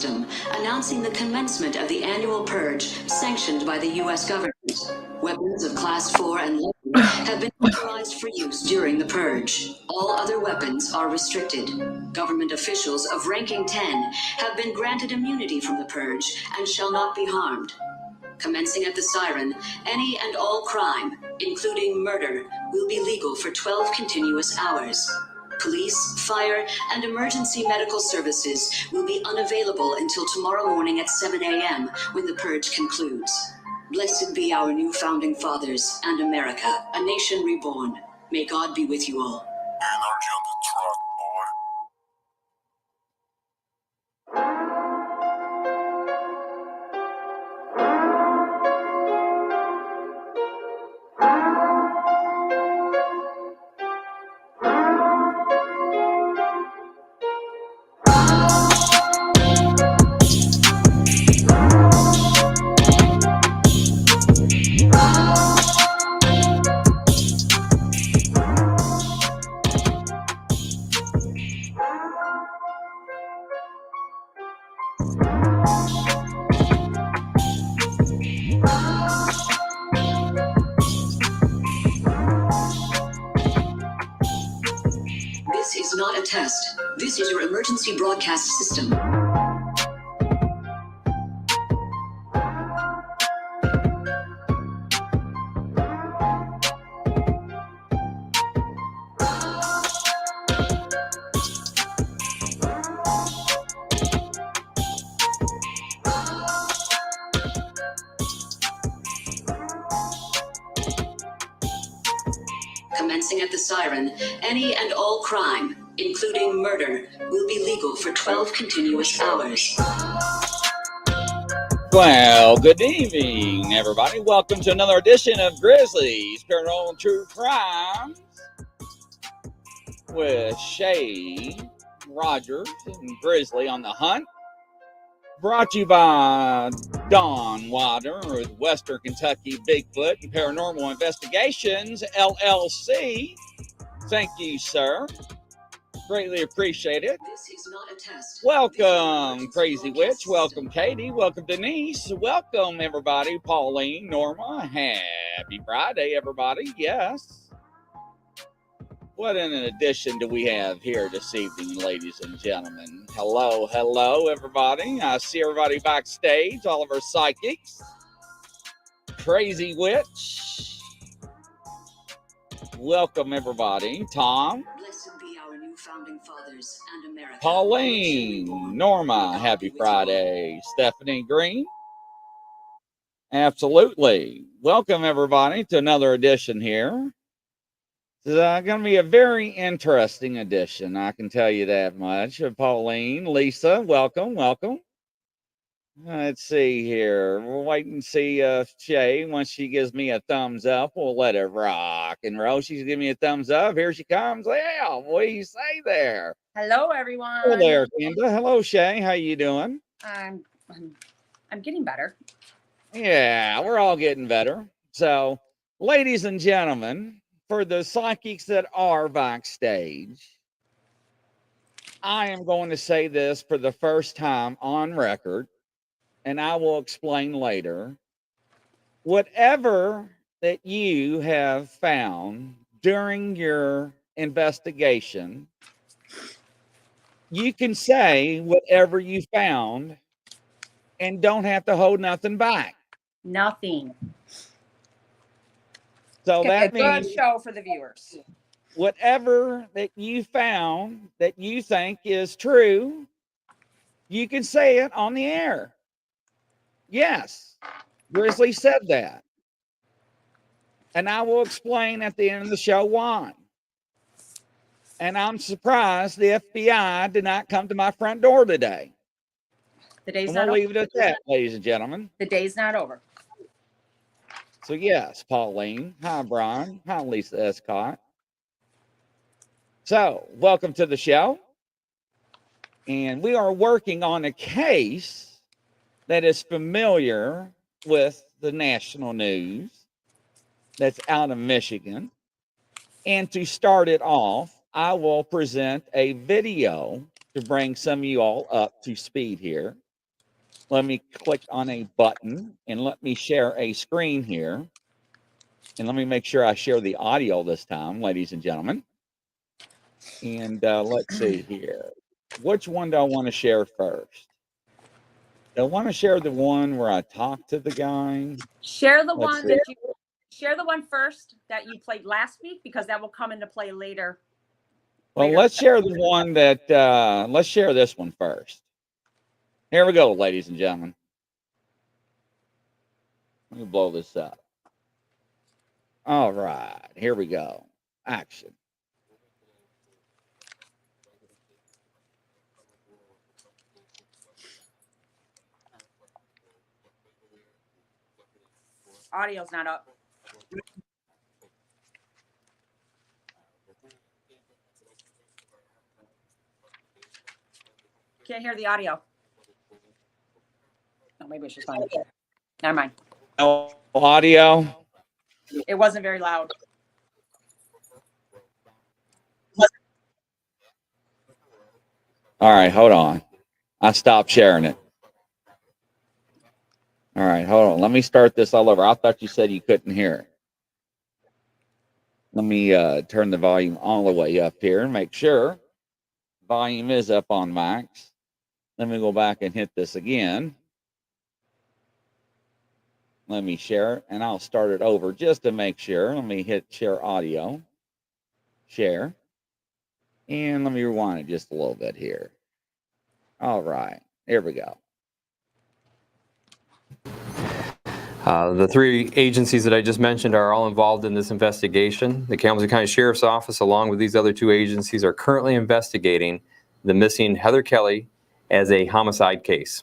system announcing the commencement of the annual purge sanctioned by the U.S. government. Weapons of Class 4 and lower have been authorized for use during the purge. All other weapons are restricted. Government officials of ranking 10 have been granted immunity from the purge and shall not be harmed. Commencing at the siren, any and all crime, including murder, will be legal for 12 continuous hours. Police, fire, and emergency medical services will be unavailable until tomorrow morning at 7 a.m. when the purge concludes. Blessed be our new founding fathers and America, a nation reborn. May God be with you all. Energy on the truck, boy. This is not a test. This is your emergency broadcast system. Commencing at the siren, any and all crime, including murder, will be legal for 12 continuous hours. Well, good evening, everybody. Welcome to another edition of Grizzly's Paranormal and True Crimes with Shalyn, Rodgers, and Grizzly on the Hunt. Brought to you by Don Water with Western Kentucky Bigfoot and Paranormal Investigations, LLC. Thank you, sir. Greatly appreciate it. This is not a test. Welcome, Crazy Witch. Welcome, Katie. Welcome, Denise. Welcome, everybody. Pauline, Norma. Happy Friday, everybody. Yes. What an addition do we have here this evening, ladies and gentlemen. Hello, hello, everybody. I see everybody backstage, all of our psychics. Crazy Witch. Welcome, everybody. Tom. Blessed be our new founding fathers and America. Pauline, Norma, happy Friday. Stephanie Green. Absolutely. Welcome, everybody, to another edition here. It's going to be a very interesting edition, I can tell you that much. Pauline, Lisa, welcome, welcome. Let's see here. We'll wait and see Shay. Once she gives me a thumbs up, we'll let it rock and roll. She's giving me a thumbs up. Here she comes. Yeah, what do you say there? Hello, everyone. Hello there, Kendra. Hello, Shay. How you doing? I'm getting better. Yeah, we're all getting better. So, ladies and gentlemen, for the psychics that are backstage, I am going to say this for the first time on record, and I will explain later. Whatever that you have found during your investigation, you can say whatever you found and don't have to hold nothing back. Nothing. So that means good show for the viewers. Whatever that you found that you think is true, you can say it on the air. Yes, Grizzly said that. And I will explain at the end of the show why. And I'm surprised the FBI did not come to my front door today. The day's And not we'll over. leave it at that, ladies and gentlemen. The day's not over. So yes, Pauline. Hi, Brian. Hi, Lisa Escott. So welcome to the show. And we are working on a case that is familiar with the national news that's out of Michigan. And to start it off, I will present a video to bring some of you all up to speed here. let me click on a button and let me share a screen here. And let me make sure I share the audio this time, ladies and gentlemen. And let's see here. Which one do I want to share first? Do I want to share the one where I talked to the guy? Share the Let's one see. that you share the one first that you played last week, because that will come into play later. Well, let's share the one that, let's share this one first. Here we go, ladies and gentlemen. Let me blow this up. All right, here we go. Action. Audio's not up. Can't hear the audio. Oh, maybe it's just fine. Never mind. No audio. It wasn't very loud. All right, hold on. I stopped sharing it. All right, hold on. Let me start this all over. I thought you said you couldn't hear it. Let me turn the volume all the way up here and make sure volume is up on max. Let me go back and hit this again. Let me share it, and I'll start it over just to make sure. Let me hit share audio, share, and let me rewind it just a little bit here. All right, here we go. The three agencies that I just mentioned are all involved in this investigation. The Kalamazoo County Sheriff's Office, along with these other two agencies, are currently investigating the missing Heather Kelly as a homicide case.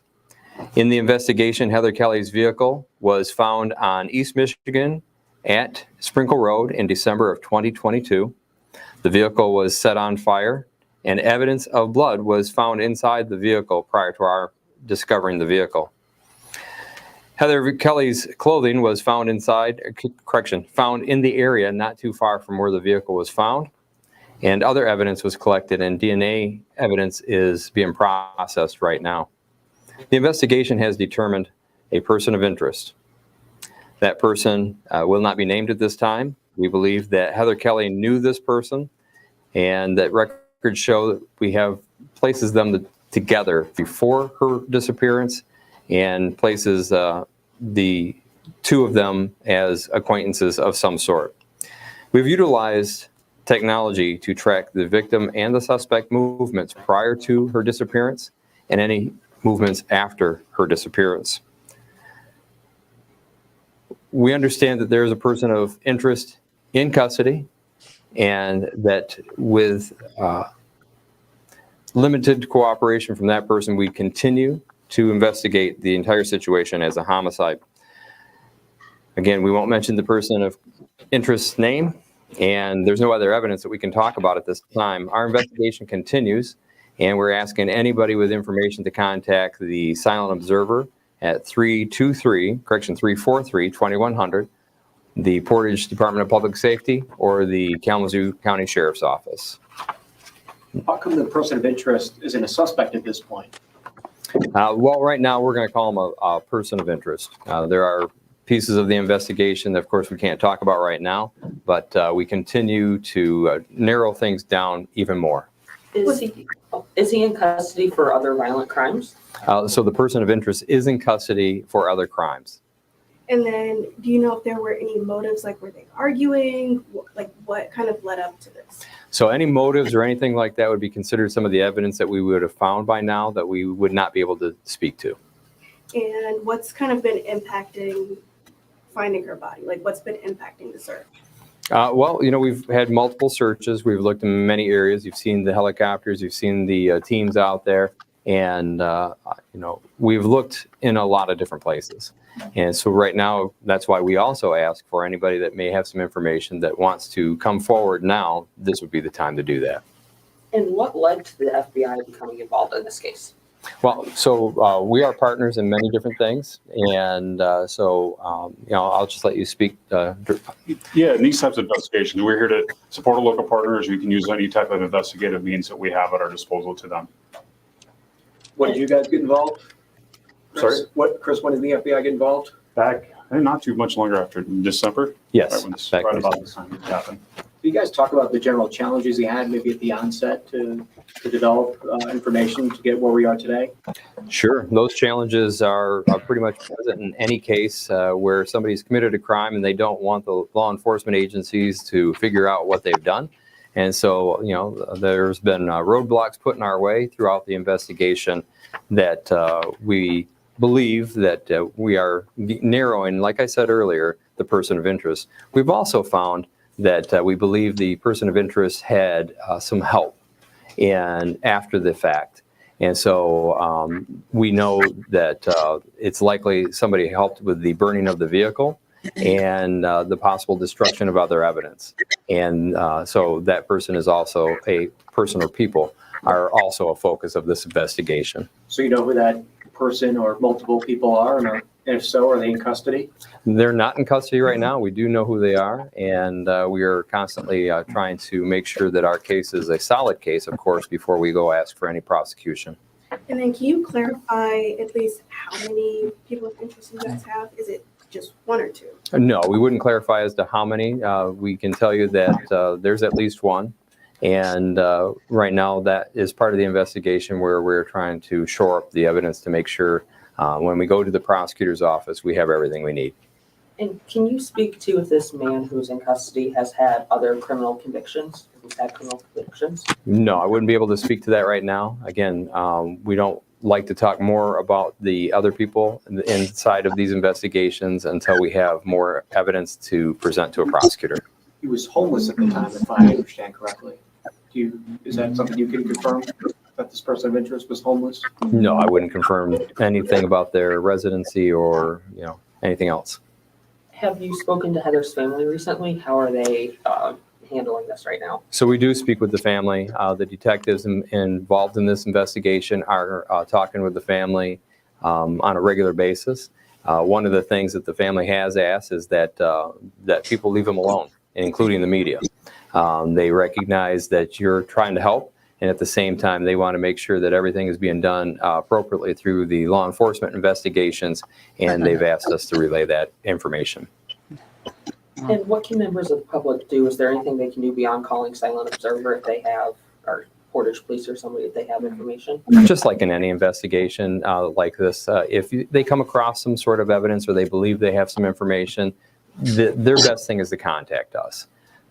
In the investigation, Heather Kelly's vehicle was found on East Michigan at Sprinkle Road in December of 2022. The vehicle was set on fire, and evidence of blood was found inside the vehicle prior to our discovering the vehicle. Heather Kelly's clothing was found found in the area not too far from where the vehicle was found, and other evidence was collected, and DNA evidence is being processed right now. The investigation has determined a person of interest. That person will not be named at this time. We believe that Heather Kelly knew this person, and that records show that we have places them together before her disappearance, and places the two of them as acquaintances of some sort. We've utilized technology to track the victim and the suspect movements prior to her disappearance and any movements after her disappearance. We understand that there is a person of interest in custody, and that with limited cooperation from that person, we continue to investigate the entire situation as a homicide. Again, we won't mention the person of interest's name, and there's no other evidence that we can talk about at this time. Our investigation continues, and we're asking anybody with information to contact the Silent Observer at 343-2100, the Portage Department of Public Safety, or the Kalamazoo County Sheriff's Office. How come the person of interest isn't a suspect at this point? Well, right now we're going to call him a person of interest. There are pieces of the investigation that, of course, we can't talk about right now, but we continue to narrow things down even more. Is he in custody for other violent crimes? So the person of interest is in custody for other crimes. And then, do you know if there were any motives, like were they arguing? Like what kind of led up to this? So any motives or anything like that would be considered some of the evidence that we would have found by now that we would not be able to speak to. And what's kind of been impacting finding her body? Like what's been impacting the search? Well, you know, we've had multiple searches. We've looked in many areas. You've seen the helicopters. You've seen the teams out there. And, you know, we've looked in a lot of different places. And so right now, that's why we also ask for anybody that may have some information that wants to come forward now, this would be the time to do that. And what led to the FBI becoming involved in this case? Well, so we are partners in many different things. And so, you know, I'll just let you speak. Yeah, in these types of investigations, we're here to support our local partners. We can use any type of investigative means that we have at our disposal to them. When did you guys get involved? Sorry? Chris, when did the FBI get involved? Back, not too much longer after December. Yes. Right, when this, back right in about this time it happened. Do you guys talk about the general challenges you had maybe at the onset to develop information to get where we are today? Sure. Those challenges are pretty much present in any case where somebody's committed a crime and they don't want the law enforcement agencies to figure out what they've done. And so, you know, there's been roadblocks put in our way throughout the investigation that we believe that we are narrowing, like I said earlier, the person of interest. We've also found that we believe the person of interest had some help and after the fact. And so we know that it's likely somebody helped with the burning of the vehicle and the possible destruction of other evidence. And so that person is also a person or people are also a focus of this investigation. So you know who that person or multiple people are, and if so, are they in custody? They're not in custody right now. We do know who they are, and we are constantly trying to make sure that our case is a solid case, of course, before we go ask for any prosecution. And then can you clarify at least how many people of interest you guys have? Is it just one or two? No, we wouldn't clarify as to how many. We can tell you that there's at least one. And right now that is part of the investigation where we're trying to shore up the evidence to make sure when we go to the prosecutor's office, we have everything we need. And can you speak to if this man who's in custody has had other criminal convictions? If he's had criminal convictions? No, I wouldn't be able to speak to that right now. Again, we don't like to talk more about the other people inside of these investigations until we have more evidence to present to a prosecutor. He was homeless at the time, if I understand correctly. Is that something you can confirm, that this person of interest was homeless? No, I wouldn't confirm anything about their residency or, you know, anything else. Have you spoken to Heather's family recently? How are they handling this right now? So we do speak with the family. The detectives involved in this investigation are talking with the family on a regular basis. One of the things that the family has asked is that that people leave them alone, including the media. They recognize that you're trying to help, and at the same time, they want to make sure that everything is being done appropriately through the law enforcement investigations, and they've asked us to relay that information. And what can members of the public do? Is there anything they can do beyond calling Silent Observer if they have, or Portage Police or somebody if they have information? Just like in any investigation like this, if they come across some sort of evidence or they believe they have some information, their best thing is to contact us.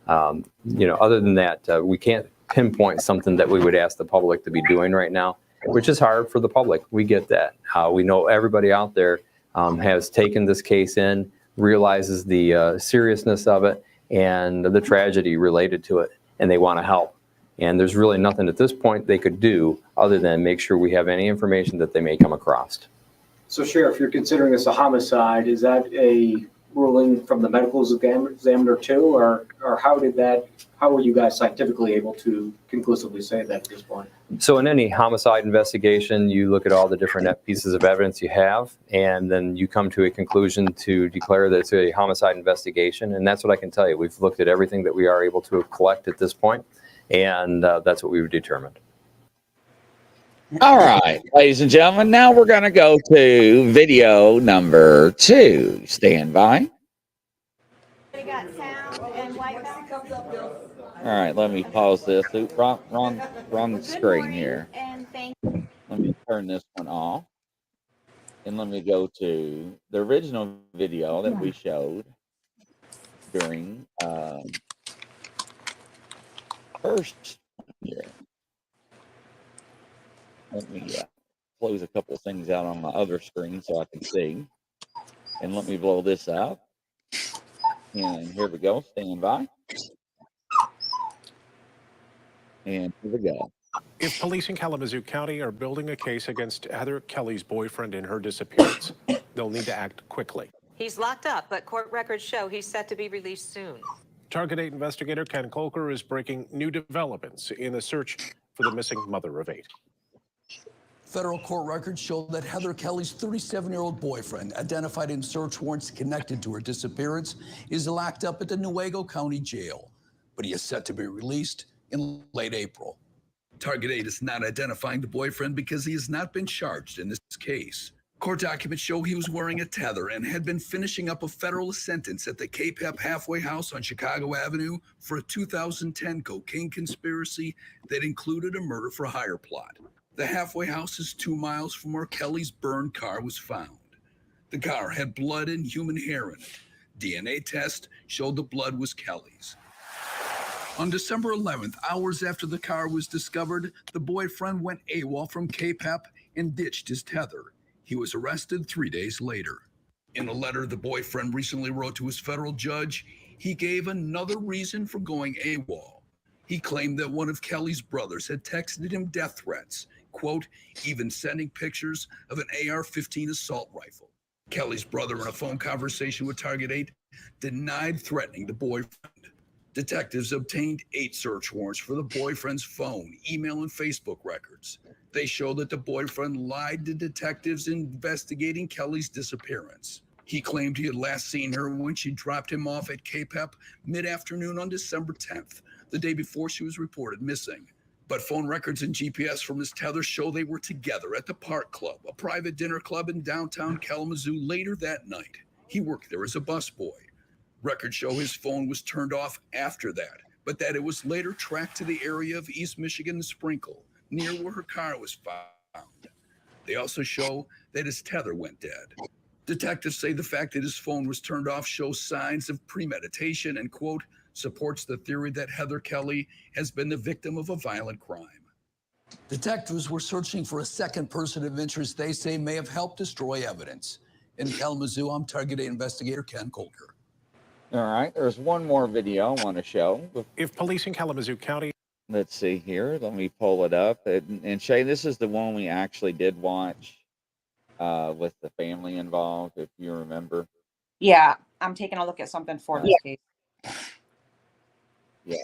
You know, other than that, we can't pinpoint something that we would ask the public to be doing right now, which is hard for the public. We get that. We know everybody out there has taken this case in, realizes the seriousness of it and the tragedy related to it, and they want to help. And there's really nothing at this point they could do other than make sure we have any information that they may come across. So, Sheriff, you're considering this a homicide. Is that a ruling from the medical examiner too, or how were you guys scientifically able to conclusively say that at this point? So in any homicide investigation, you look at all the different pieces of evidence you have, and then you come to a conclusion to declare that it's a homicide investigation. And that's what I can tell you. We've looked at everything that we are able to collect at this point, and that's what we've determined. All right, ladies and gentlemen, now we're going to go to video number 2. Stand by. We got sound and white balance. All right, let me pause this. Oops, wrong screen here. And thank Let me turn this one off. And let me go to the original video that we showed during first year. Let me close a couple of things out on my other screen so I can see. And let me blow this out. And here we go. Stand by. And here we go. If police in Kalamazoo County are building a case against Heather Kelly's boyfriend in her disappearance, they'll need to act quickly. He's locked up, but court records show he's set to be released soon. Target 8 investigator Ken Kolker is breaking new developments in the search for the missing mother of 8. Federal court records show that Heather Kelly's 37-year-old boyfriend, identified in search warrants connected to her disappearance, is locked up at the Newaygo County Jail, but he is set to be released in late April. Target 8 is not identifying the boyfriend because he has not been charged in this case. Court documents show he was wearing a tether and had been finishing up a federal sentence at the KPEP halfway house on Chicago Avenue for a 2010 cocaine conspiracy that included a murder for hire plot. The halfway house is 2 miles from where Kelly's burned car was found. The car had blood and human hair in it. DNA test showed the blood was Kelly's. On December 11th, hours after the car was discovered, the boyfriend went AWOL from KPEP and ditched his tether. He was arrested 3 days later. In a letter the boyfriend recently wrote to his federal judge, he gave another reason for going AWOL. He claimed that one of Kelly's brothers had texted him death threats, quote, even sending pictures of an AR-15 assault rifle. Kelly's brother, in a phone conversation with Target 8, denied threatening the boyfriend. Detectives obtained 8 search warrants for the boyfriend's phone, email, and Facebook records. They show that the boyfriend lied to detectives investigating Kelly's disappearance. He claimed he had last seen her when she dropped him off at KPEP mid-afternoon on December 10th, the day before she was reported missing. But phone records and GPS from his tether show they were together at the Park Club, a private dinner club in downtown Kalamazoo, later that night. He worked there as a busboy. Records show his phone was turned off after that, but that it was later tracked to the area of East Michigan and Sprinkle, near where her car was found. They also show that his tether went dead. Detectives say the fact that his phone was turned off shows signs of premeditation and, quote, supports the theory that Heather Kelly has been the victim of a violent crime. Detectives were searching for a second person of interest they say may have helped destroy evidence. In Kalamazoo, I'm Target 8 investigator Ken Colker. All right, there's one more video I want to show. If police in Kalamazoo County... Let's see here. Let me pull it up. And Shay, this is the one we actually did watch with the family involved, if you remember. Yeah, I'm taking a look at something for this case. Yeah.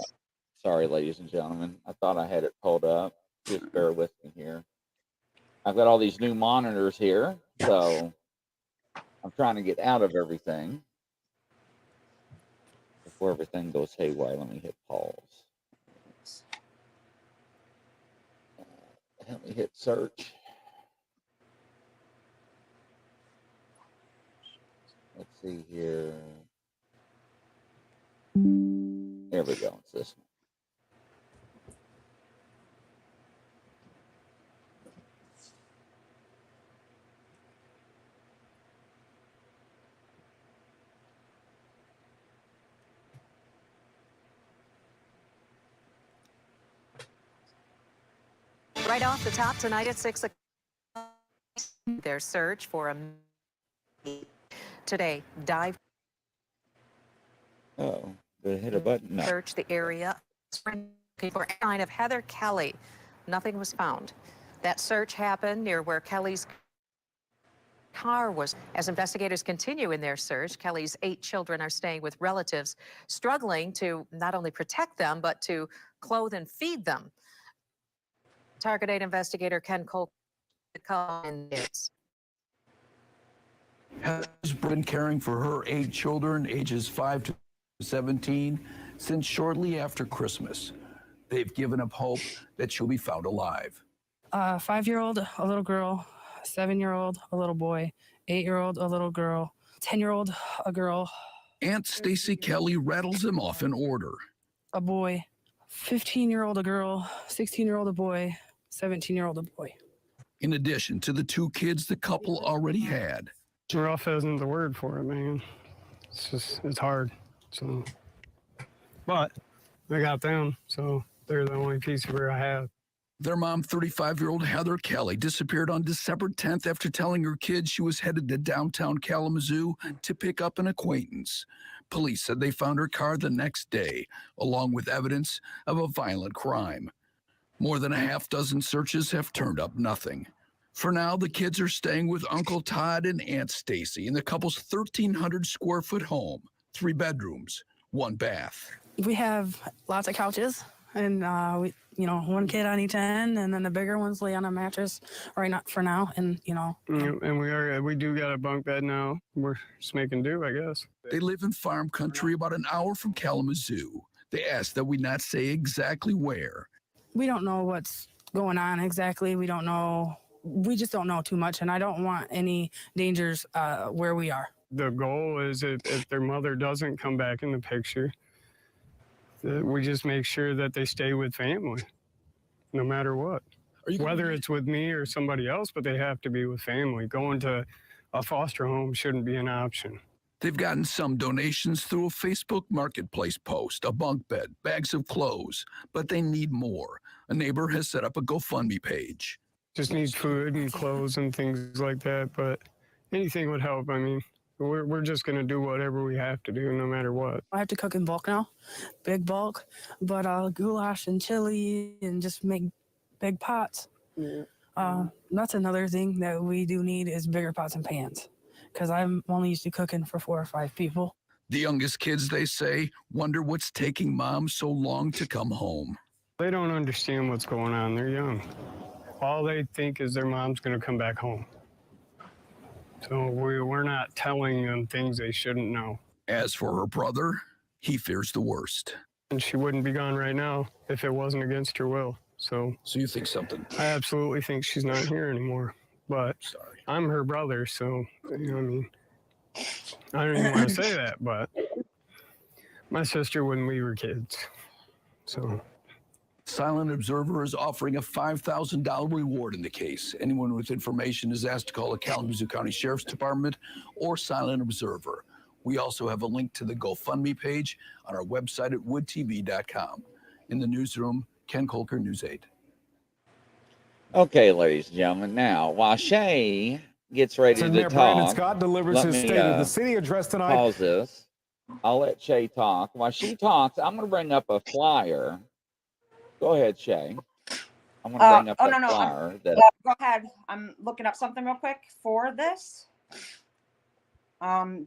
Sorry, ladies and gentlemen. I thought I had it pulled up. Just bear with me here. I've got all these new monitors here, so I'm trying to get out of everything. Before everything goes haywire, let me hit pause. Let me hit search. Let's see here. There we go. It's this one. Right off the top tonight at 6 o'clock, their search for a today dive. Oh, did I hit a button? No. Search the area looking for a sign of Heather Kelly. Nothing was found. That search happened near where Kelly's car was. As investigators continue in their search, Kelly's 8 children are staying with relatives, struggling to not only protect them, but to clothe and feed them. Target 8 investigator Ken Cole in this. Has been caring for her 8 children, ages 5 to 17, since shortly after Christmas. They've given up hope that she'll be found alive. 5-year-old, a little girl, 7-year-old, a little boy, 8-year-old, a little girl, 10-year-old, a girl. Aunt Stacy Kelly rattles them off in order. A boy, 15-year-old, a girl, 16-year-old, a boy, 17-year-old, a boy. In addition to the 2 kids the couple already had. Rough isn't the word for it, man. It's hard. So, but I got them, so they're the only piece of where I have. Their mom, 35-year-old Heather Kelly, disappeared on December 10th after telling her kids she was headed to downtown Kalamazoo to pick up an acquaintance. Police said they found her car the next day, along with evidence of a violent crime. More than a half-dozen searches have turned up nothing. For now, the kids are staying with Uncle Todd and Aunt Stacy in the couple's 1,300-square-foot home, 3 bedrooms, 1 bath. We have lots of couches, and we, 1 kid on each end, and then the bigger ones lay on a mattress right now for now, and And we do got a bunk bed now. We're just making do, I guess. They live in farm country about an hour from Kalamazoo. They asked that we not say exactly where. We don't know what's going on exactly. We don't know we just don't know too much, and I don't want any dangers where we are. The goal is if their mother doesn't come back in the picture, that we just make sure that they stay with family, no matter what. Whether it's with me or somebody else, but they have to be with family. Going to a foster home shouldn't be an option. They've gotten some donations through a Facebook Marketplace post, a bunk bed, bags of clothes, but they need more. A neighbor has set up a GoFundMe page. Just need food and clothes and things like that, but anything would help. I mean, we're just going to do whatever we have to do, no matter what. I have to cook in bulk now, big bulk, but goulash and chili and just make big pots. That's another thing that we do need is bigger pots and pans, because I'm only used to cooking for 4 or 5 people. The youngest kids, they say, wonder what's taking mom so long to come home. They don't understand what's going on. They're young. All they think is their mom's going to come back home. So we're not telling them things they shouldn't know. As for her brother, he fears the worst. And she wouldn't be gone right now if it wasn't against her will. So you think something? I absolutely think she's not here anymore. But I'm her brother, so, you know what I mean? I don't even want to say that, but my sister when we were kids. So. Silent Observer is offering a $5,000 reward in the case. Anyone with information is asked to call the Kalamazoo County Sheriff's Department or Silent Observer. We also have a link to the GoFundMe page on our website at woodtv.com. In the newsroom, Ken Kolker, News 8. Okay, ladies and gentlemen. Now, while Shay gets ready to Mayor talk, Brandon Scott delivers let his me State of the City address tonight. pause this. I'll let Shay talk. While she talks, I'm going to bring up a flyer. Go ahead, Shay. I'm going to bring up a flyer. Go ahead. I'm looking up something real quick for this.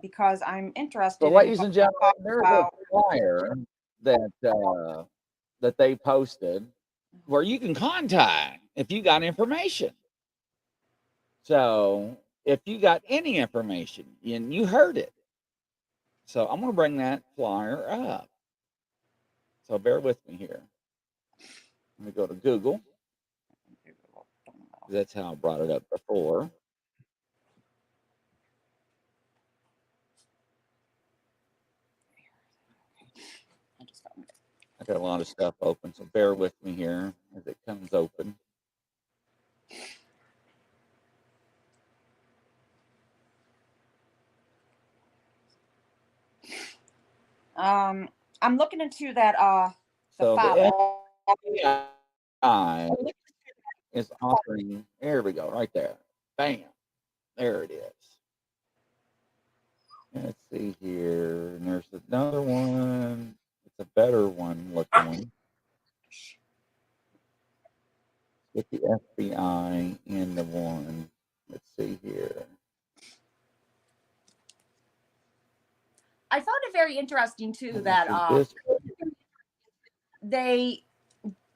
Because I'm interested. So, ladies and gentlemen, there's a flyer that they posted where you can contact if you got information. So, if you got any information and you heard it, so I'm going to bring that flyer up. So, bear with me here. Let me go to Google. That's how I brought it up before. I got a lot of stuff open, so bear with me here as it comes open. I'm looking into that So father. the FBI is offering, there we go, right there. Bam. There it is. Let's see here. And there's another one. It's a better one looking one. With the FBI in the one. Let's see here. I found it very interesting too that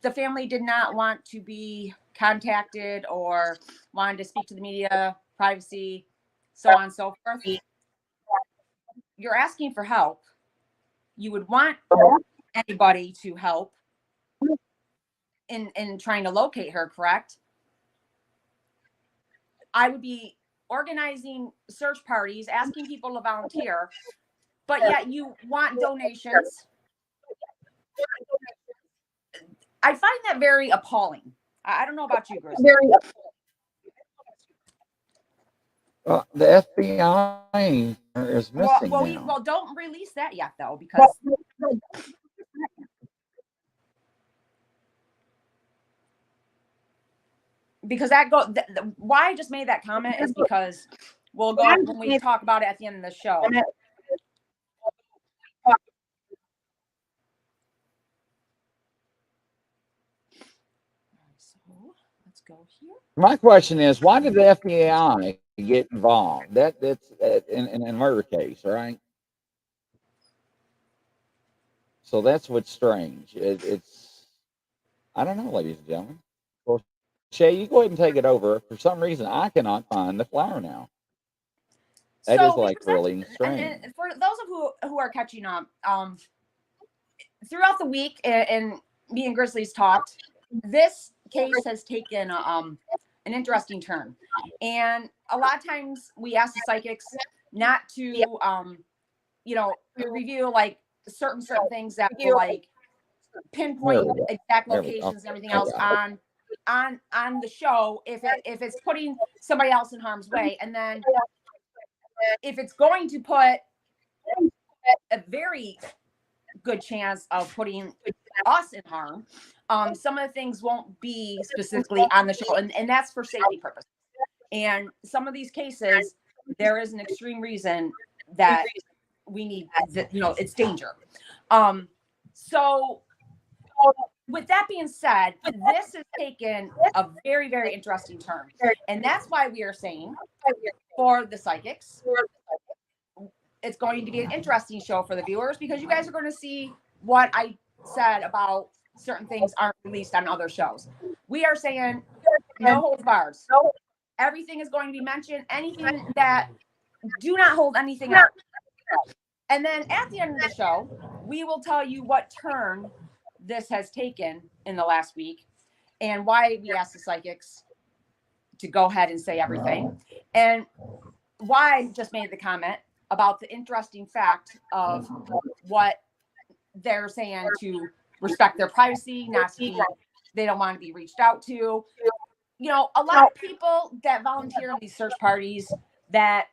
the family did not want to be contacted or wanted to speak to the media, privacy, so on and so forth. You're asking for help. You would want anybody to help in trying to locate her, correct? I would be organizing search parties, asking people to volunteer, but yet you want donations. I find that very appalling. I don't know about you, Grizzly. The FBI is missing now. Well, don't release that yet, though, because why I just made that comment is because we'll go when we talk about it at the end of the show. So let's go here. My question is, why did the FBI get involved? That's in a murder case, right? So that's what's strange. It's I don't know, ladies and gentlemen. Well, Shay, you go ahead and take it over. For some reason, I cannot find the flyer now. That is like really strange. And for those of who are catching up, throughout the week, and me and Grizzly's talked, this case has taken an interesting term. And a lot of times we ask the psychics not to, review like certain things that will like pinpoint exact locations and everything else on the show if it's putting somebody else in harm's way. And then if it's going to put a very good chance of putting us in harm, some of the things won't be specifically on the show, and that's for safety purposes. And some of these cases, there is an extreme reason that we need, it's danger. So with that being said, this has taken a very, very interesting turn. And that's why we are saying for the psychics, it's going to be an interesting show for the viewers, because you guys are going to see what I said about certain things aren't released on other shows. We are saying no holds bars. Everything is going to be mentioned. Anything that do not hold anything out. And then at the end of the show, we will tell you what turn this has taken in the last week and why we asked the psychics to go ahead and say everything, and why I just made the comment about the interesting fact of what they're saying, to respect their privacy, not to be, they don't want to be reached out to. A lot of people that volunteer in these search parties, that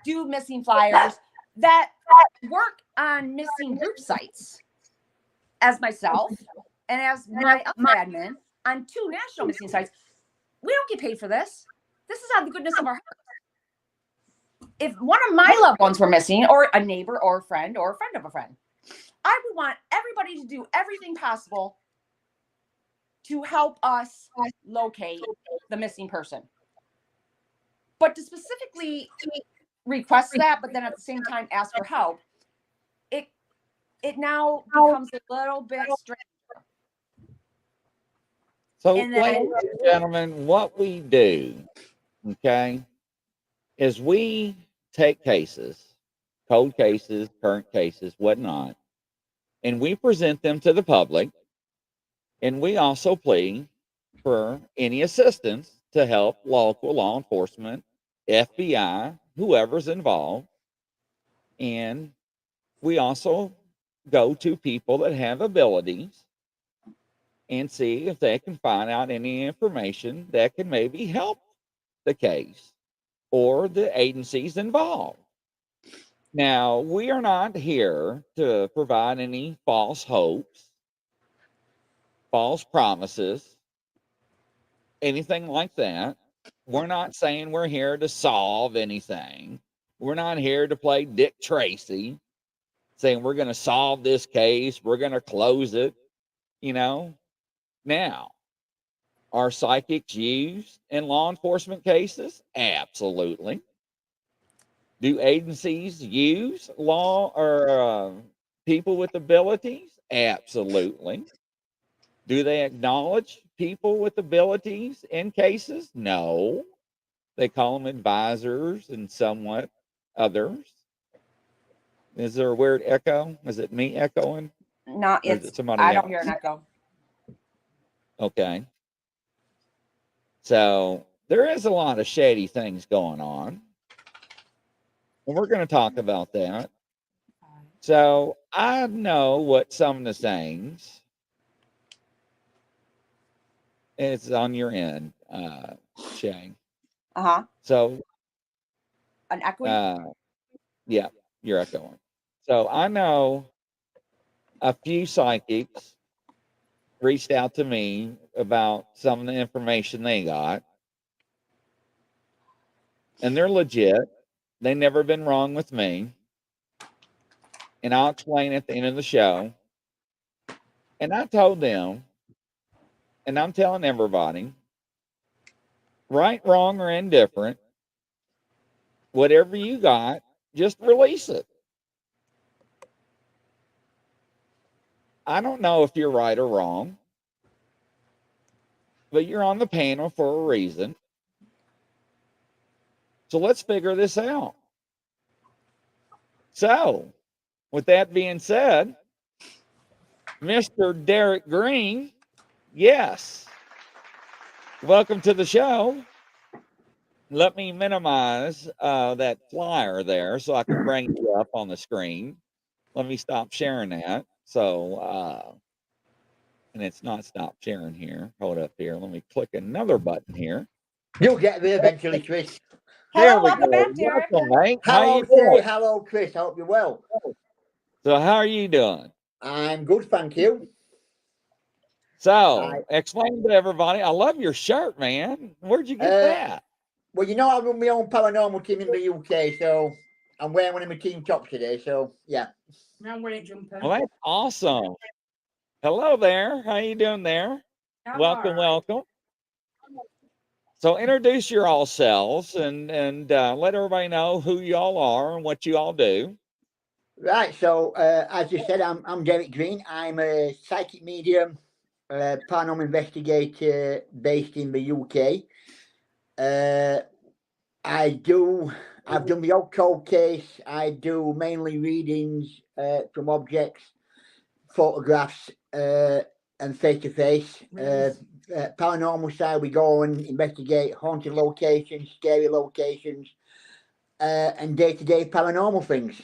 do missing flyers, that work on missing group sites, as myself and as my other admin on 2 national missing sites, we don't get paid for this. This is out of the goodness of our heart. If one of my loved ones were missing, or a neighbor or a friend of a friend, I would want everybody to do everything possible to help us locate the missing person. But to specifically request that, but then at the same time ask for help, it now becomes a little bit strange. So, And then, ladies and gentlemen, what we do, okay, is we take cases, cold cases, current cases, whatnot, and we present them to the public, and we also plead for any assistance to help local law enforcement, FBI, whoever's involved. And we also go to people that have abilities and see if they can find out any information that can maybe help the case or the agencies involved. Now, we are not here to provide any false hopes, false promises, anything like that. We're not saying we're here to solve anything. We're not here to play Dick Tracy, saying we're going to solve this case, we're going to close it, Now, are psychics used in law enforcement cases? Absolutely. Do agencies use law or people with abilities? Absolutely. Do they acknowledge people with abilities in cases? No. They call them advisors and somewhat others. Is there a weird echo? Is it me echoing? No, I don't hear an echo. Okay. So there is a lot of shady things going on. And we're going to talk about that. So I know what some of the things is on your end, Shay. So an echo. Yeah, you're echoing. So I know a few psychics reached out to me about some of the information they got. And they're legit. They've never been wrong with me. And I'll explain at the end of the show. And I told them, and I'm telling everybody, right, wrong, or indifferent, whatever you got, just release it. I don't know if you're right or wrong, but you're on the panel for a reason. So let's figure this out. So, with that being said, Mr. Derek Green, yes, Welcome to the show. Let me minimize that flyer there so I can bring you up on the screen. Let me stop sharing that. So, and it's not stop sharing here. Hold up here. Let me click another button here. You'll get there eventually, Chris. There we go. Welcome, mate. How Hello, you doing? Terry. Hello, Chris. I hope you're well. So how are you doing? I'm good, thank you. So explain to everybody. I love your shirt, man. Where'd you get that? Well, you know, I run my own paranormal team in the UK, so I'm wearing one of my team tops today. So yeah. I'm wearing a jumper. Well, that's awesome. Hello there. How you doing there? Welcome, welcome. So introduce your all selves and let everybody know who y'all are and what you all do. Right. So as you said, I'm Derek Green. I'm a psychic medium, paranormal investigator based in the UK. I've done the old cold case. I do mainly readings from objects, photographs, and face-to-face. Paranormal side, we go and investigate haunted locations, scary locations, and day-to-day paranormal things.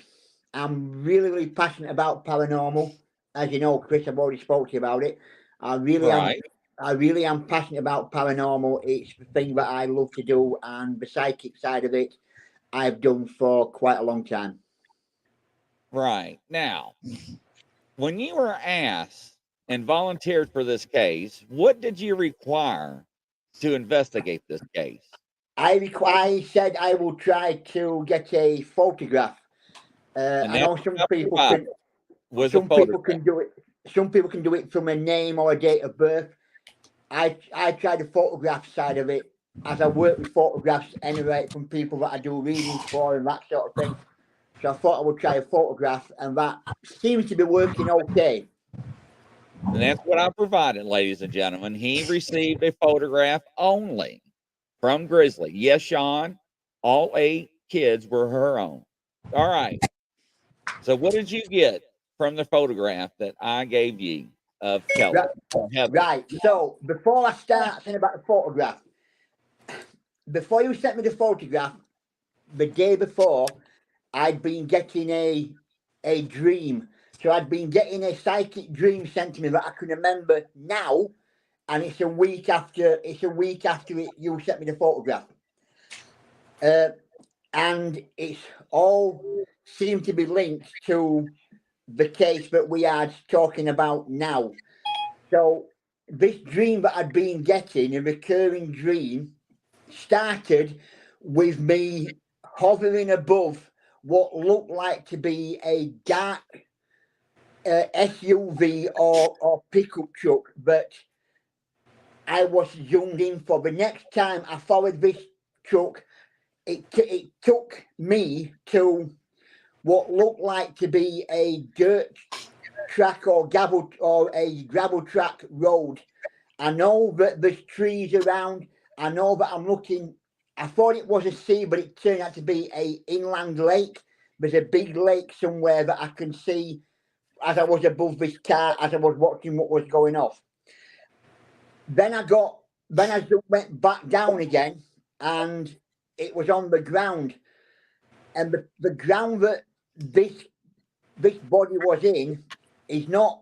I'm really, really passionate about paranormal. As you know, Chris, I've already spoke to you about it. I really am passionate about paranormal. It's the thing that I love to do, and the psychic side of it, I've done for quite a long time. Right. Now, when you were asked and volunteered for this case, what did you require to investigate this case? I said I will try to get a photograph. I know some people can. Some people can do it. Some people can do it from a name or a date of birth. I tried the photograph side of it, as I work with photographs anyway from people that I do readings for and that sort of thing. So I thought I would try a photograph, and that seems to be working okay. And that's what I provided, ladies and gentlemen. He received a photograph only from Grizzly. Yes, Sean, all 8 kids were her own. All right. So what did you get from the photograph that I gave you of Kelly? Right. So before I start saying about the photograph, before you sent me the photograph, the day before, I'd been getting a dream. So I'd been getting a psychic dream sent to me that I can remember now, and it's a week after you sent me the photograph. And it's all seemed to be linked to the case that we are talking about now. So this dream that I'd been getting, a recurring dream, started with me hovering above what looked like to be a dark SUV or pickup truck that I was zoomed in for. The next time I followed this truck, it took me to what looked like to be a dirt track or a gravel track road. I know that there's trees around. I know that I'm looking. I thought it was a sea, but it turned out to be a inland lake. There's a big lake somewhere that I can see as I was above this car, as I was watching what was going off. Then I went back down again, and it was on the ground. And the ground that this body was in is not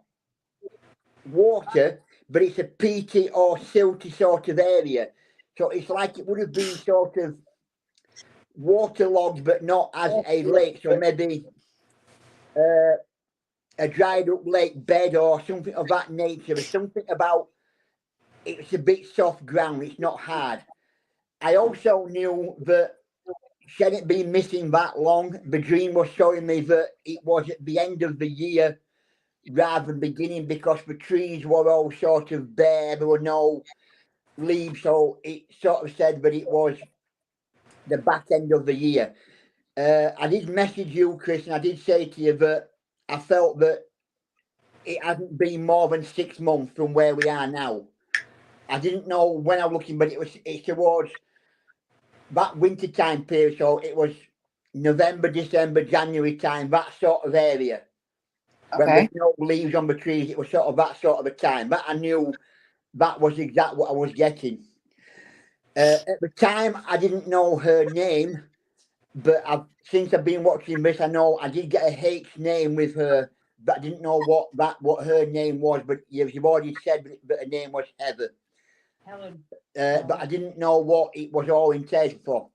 water, but it's a peaty or silty sort of area. So it's like it would have been sort of waterlogged, but not as a lake. So maybe a dried up lake bed or something of that nature. There's something about it's a bit soft ground. It's not hard. I also knew that she hadn't been missing that long. The dream was showing me that it was at the end of the year rather than beginning, because the trees were all sort of bare. There were no leaves, so it sort of said that it was the back end of the year. I did message you, Chris, and I did say to you that I felt that it hadn't been more than 6 months from where we are now. I didn't know when I was looking, but it's towards that winter time period. So it was November, December, January time, that sort of area. Okay. When there's no leaves on the trees, it was sort of that sort of a time. But I knew that was exactly what I was getting. At the time, I didn't know her name, but since I've been watching this, I know I did get a H name with her, but I didn't know what her name was. But you've already said that her name was Heather. Helen. But I didn't know what it was all intended for.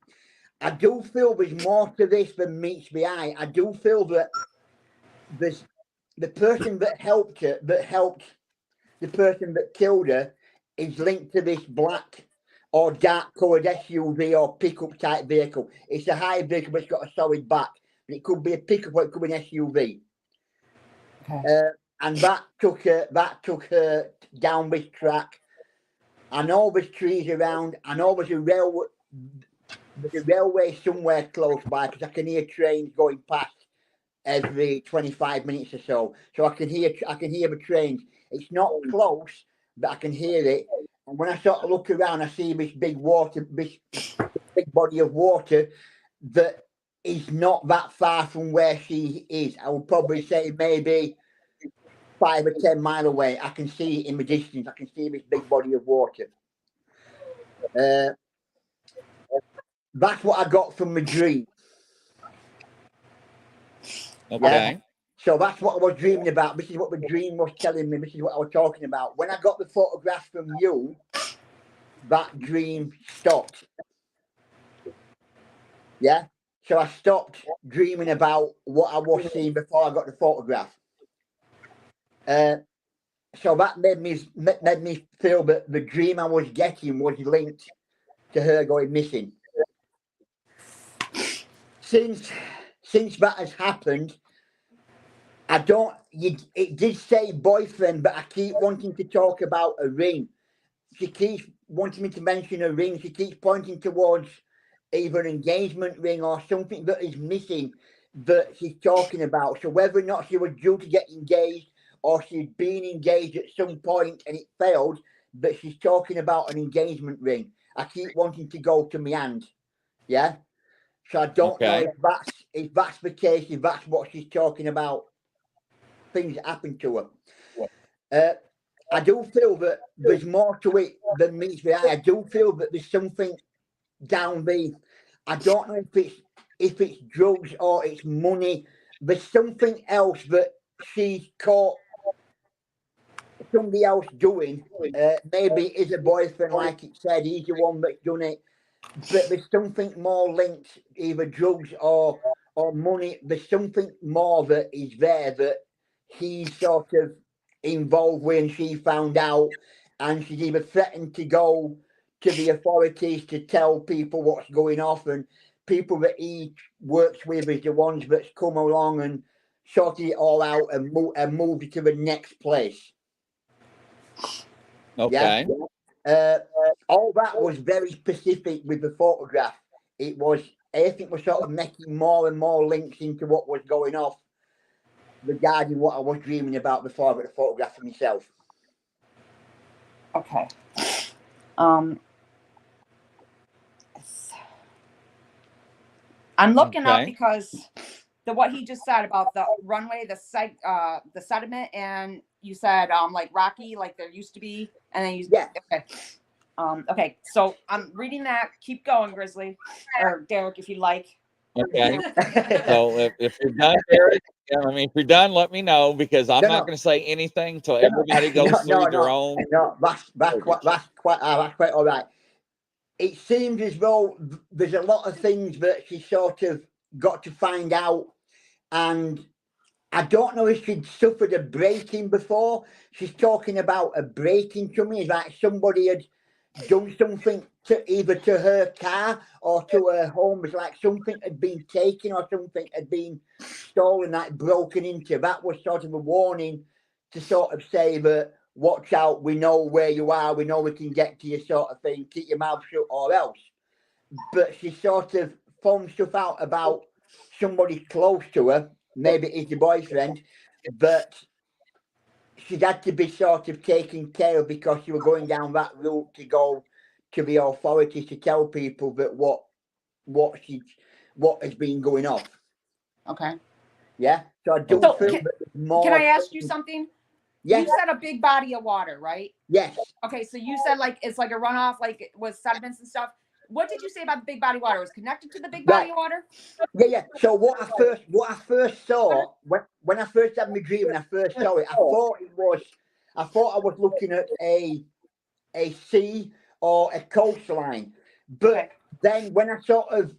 I do feel there's more to this than meets the eye. I do feel that there's the person that helped her, that helped the person that killed her, is linked to this black or dark coloured SUV or pickup type vehicle. It's a high vehicle, but it's got a solid back. But it could be a pickup or it could be an SUV. Okay. And that took her down this track. I know there's trees around. I know there's a railway somewhere close by because I can hear trains going past every 25 minutes or so. So I can hear the trains. It's not close, but I can hear it. And when I sort of look around, I see this big body of water that is not that far from where she is. I would probably say maybe 5 or 10 miles away. I can see it in the distance. I can see this big body of water. That's what I got from the dream. Okay. Yeah? So that's what I was dreaming about. This is what the dream was telling me. This is what I was talking about. When I got the photograph from you, that dream stopped. Yeah? So I stopped dreaming about what I was seeing before I got the photograph. So that made me feel that the dream I was getting was linked to her going missing. Since that has happened, it did say boyfriend, but I keep wanting to talk about a ring. She keeps wanting me to mention a ring. She keeps pointing towards either an engagement ring or something that is missing that she's talking about. So whether or not she was due to get engaged or she'd been engaged at some point and it failed, but she's talking about an engagement ring. I keep wanting to go to my hand. Yeah? So I don't know if that's the case, if that's what she's talking about, things that happened to her. I do feel that there's more to it than meets the eye. I do feel that there's something down there. I don't know if it's drugs or it's money. There's something else that she's caught somebody else doing. Maybe it is a boyfriend, like it said, he's the one that's done it. But there's something more linked, either drugs or money. There's something more that is there that he's sort of involved with, and she found out, and she's either threatened to go to the authorities to tell people what's going off, and people that he works with is the ones that's come along and sorted it all out and moved it to the next place. Okay. Yeah? All that was very specific with the photograph. Everything was sort of making more and more links into what was going off regarding what I was dreaming about before I got the photograph for myself. Okay. I'm looking up because what he just said about the runway, the sediment, and you said like rocky, like there used to be, and then okay. Okay, so I'm reading that. Keep going, Grizzly, or Derek, if you like. Okay. So if you're done, Derek, if you're done, let me know, because I'm not going to say anything until everybody goes through their own. No, that's quite all right. It seems as though there's a lot of things that she sort of got to find out, and I don't know if she'd suffered a break-in before. She's talking about a break-in to me, like somebody had done something either to her car or to her home. It's like something had been taken or something had been stolen, like broken into. That was sort of a warning to sort of say that, watch out, we know where you are, we know we can get to you, sort of thing, keep your mouth shut or else. But she sort of found stuff out about somebody close to her, maybe it's your boyfriend, but she'd had to be sort of taken care of because she was going down that route to go to the authorities to tell people that what has been going off. Okay. Yeah. So I do feel that more. Can I ask you something? Yes. You said a big body of water, right? Yes. Okay, so you said like it's like a runoff, like it was sediments and stuff. What did you say about the big body of water? It was connected to the big body of water? Yeah. So what I first saw when I first had my dream and I first saw it, I thought I was looking at a sea or a coastline. But then when I sort of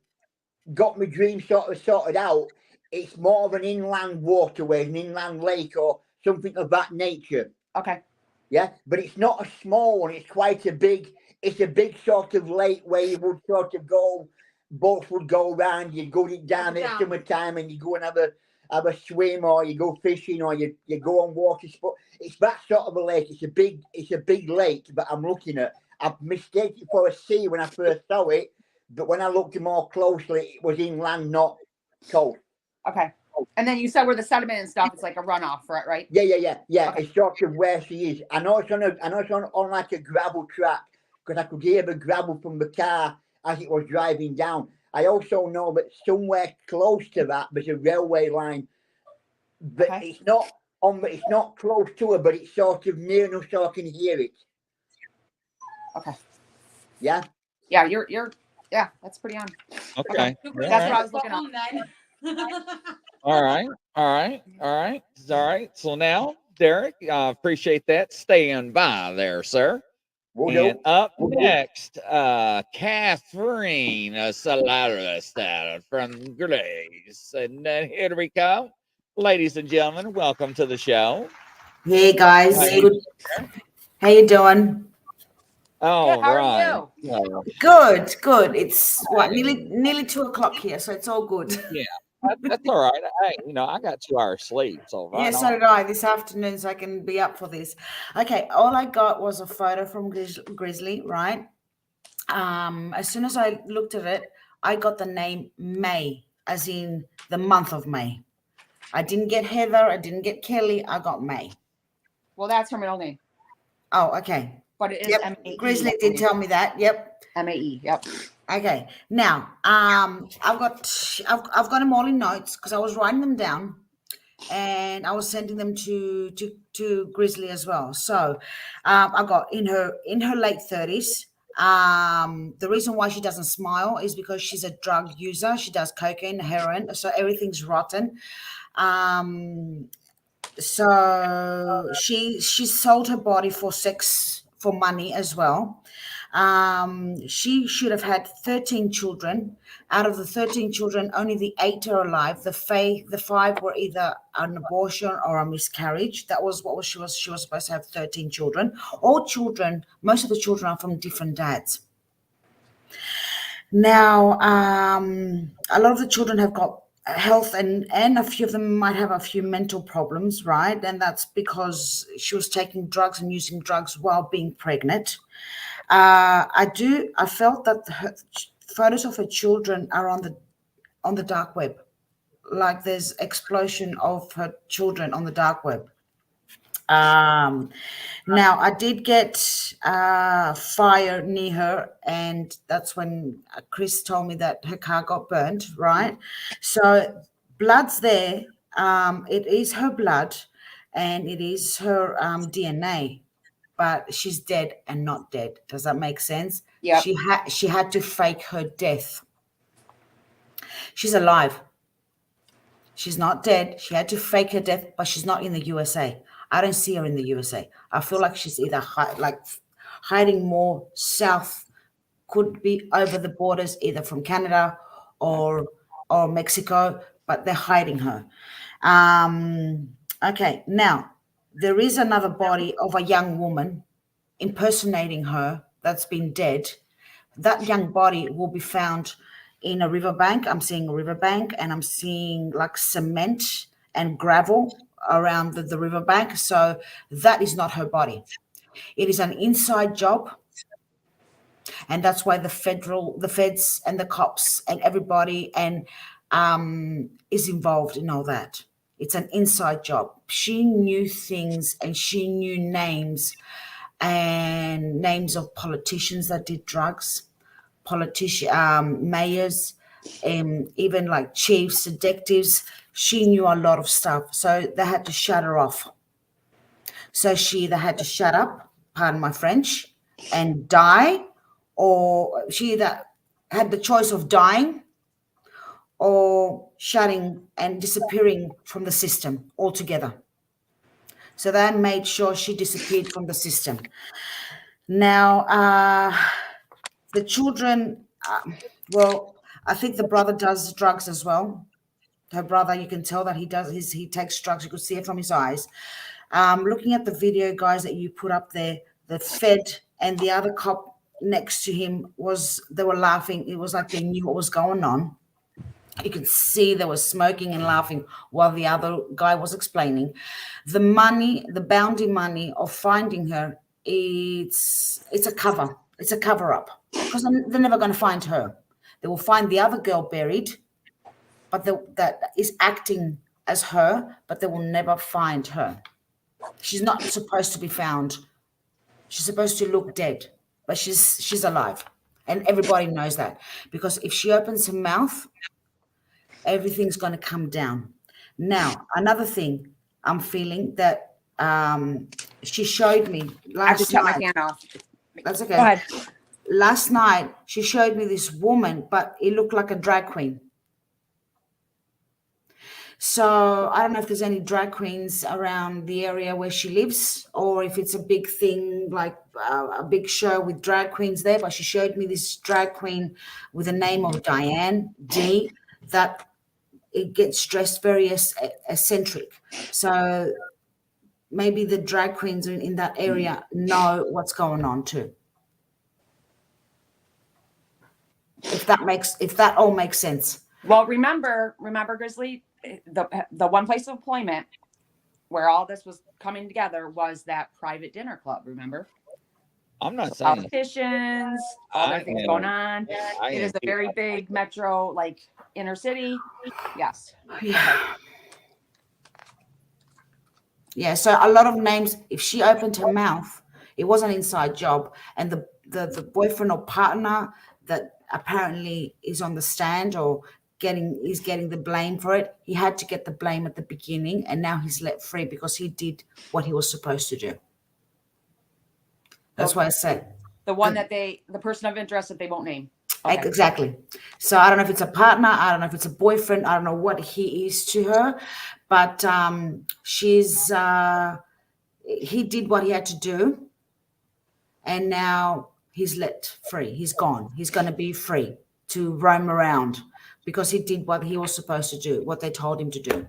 got my dream sort of sorted out, it's more of an inland waterway, an inland lake or something of that nature. Okay. Yeah, but it's not a small one. It's quite a big sort of lake where you would sort of go, boats would go around, you go down at summertime and you go and have a swim or you go fishing or you go on water sport. It's that sort of a lake. It's a big lake, but I've mistaken it for a sea when I first saw it, but when I looked more closely, it was inland, not coast. Okay. And then you said where the sediment and stuff, it's like a runoff, right? Yeah. Okay. It's sort of where she is. I know it's on like a gravel track because I could hear the gravel from the car as it was driving down. I also know that somewhere close to that there's a railway line, but it's not close to her, but it's sort of near enough so I can hear it. Okay. Yeah. Yeah, yeah, that's pretty on. Okay. That's what I was looking at. All right. So now, Derek, appreciate that. Stand by there, sir. And up next, Catherine Salaristad from Grace. And then here we go. Ladies and gentlemen, welcome to the show. Hey guys, good. How you doing? Oh, how right. are you? Good. It's what nearly 2 o'clock here, so it's all good. Yeah, that's all right. Hey, I got 2 hours sleep, so right. Yeah, so did I this afternoon, so I can be up for this. Okay, all I got was a photo from Grizzly, right? As soon as I looked at it, I got the name May, as in the month of May. I didn't get Heather, I didn't get Kelly, I got May. Well, that's her middle name. Oh, okay. But it is M-A-E. Grizzly did tell me that. Yep. M-A-E. Yep. Okay. Now, I've got them all in notes because I was writing them down, and I was sending them to Grizzly as well. So, I got in her late 30s. The reason why she doesn't smile is because she's a drug user. She does cocaine, heroin, so everything's rotten. So she sold her body for sex, for money as well. She should have had 13 children. Out of the 13 children, only the 8 are alive. The 5 were either an abortion or a miscarriage. That was what she was supposed to have 13 children. Most of the children are from different dads. Now, a lot of the children have got health and a few of them might have a few mental problems, right? And that's because she was taking drugs and using drugs while being pregnant. I felt that her photos of her children are on the dark web. Like there's explosion of her children on the dark web. Now I did get fire near her, and that's when Chris told me that her car got burned, right? So blood's there. It is her blood and it is her DNA, but she's dead and not dead. Does that make sense? Yeah. She had to fake her death. She's alive. She's not dead. She had to fake her death, but she's not in the USA. I don't see her in the USA. I feel like she's either hiding more south, could be over the borders, either from Canada or Mexico, but they're hiding her. Okay, now there is another body of a young woman impersonating her that's been dead. That young body will be found in a riverbank. I'm seeing a riverbank, and I'm seeing like cement and gravel around the riverbank. So that is not her body. It is an inside job. And that's why the feds and the cops and everybody and is involved in all that. It's an inside job. She knew things, and she knew names of politicians that did drugs, mayors, even like chiefs, detectives. She knew a lot of stuff, so they had to shut her off. So she either had to shut up, pardon my French, and die, or she either had the choice of dying or shutting and disappearing from the system altogether. So they made sure she disappeared from the system. Now, the children, well, I think the brother does drugs as well. Her brother, you can tell that he takes drugs. You could see it from his eyes. Looking at the video, guys, that you put up there, the Fed and the other cop next to him they were laughing. It was like they knew what was going on. You could see they were smoking and laughing while the other guy was explaining. The money, the bounty money of finding her, it's a cover. It's a cover-up because they're never going to find her. They will find the other girl buried, but that is acting as her, but they will never find her. She's not supposed to be found. She's supposed to look dead, but she's alive. And everybody knows that because if she opens her mouth, everything's going to come down. Now, another thing I'm feeling that she showed me last night. I have to shut my fan off. That's okay. Go ahead. Last night, she showed me this woman, but it looked like a drag queen. So I don't know if there's any drag queens around the area where she lives, or if it's a big thing, like a big show with drag queens there. But she showed me this drag queen with the name of Diane D, that it gets dressed very eccentric. So maybe the drag queens in that area know what's going on too. If that all makes sense. Well, remember, Grizzly, the one place of employment where all this was coming together was that private dinner club. Remember? I'm not saying politicians, all their things going on. It is a very big metro, like inner city. Yes. Yeah. So a lot of names. If she opened her mouth, it was an inside job, and the boyfriend or partner that apparently is on the stand or is getting the blame for it. He had to get the blame at the beginning, and now he's let free because he did what he was supposed to do. That's why I said the one that the person of interest that they won't name. Okay. Exactly. So I don't know if it's a partner. I don't know if it's a boyfriend. I don't know what he is to her, but he did what he had to do, and now he's let free. He's gone. He's going to be free to roam around because he did what he was supposed to do, what they told him to do.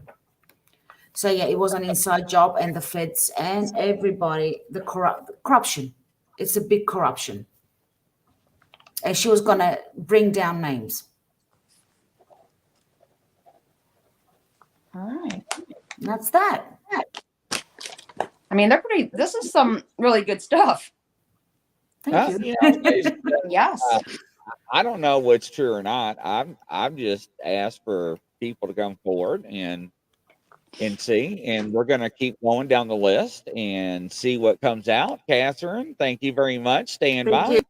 So yeah, it was an inside job, and the feds and everybody, the corruption. It's a big corruption. And she was going to bring down names. All right. And that's that. I mean, this is some really good stuff. Thank you. Yes. I don't know what's true or not. I've just asked for people to come forward and see, and we're going to keep going down the list and see what comes out. Catherine, thank you very much. Stand by.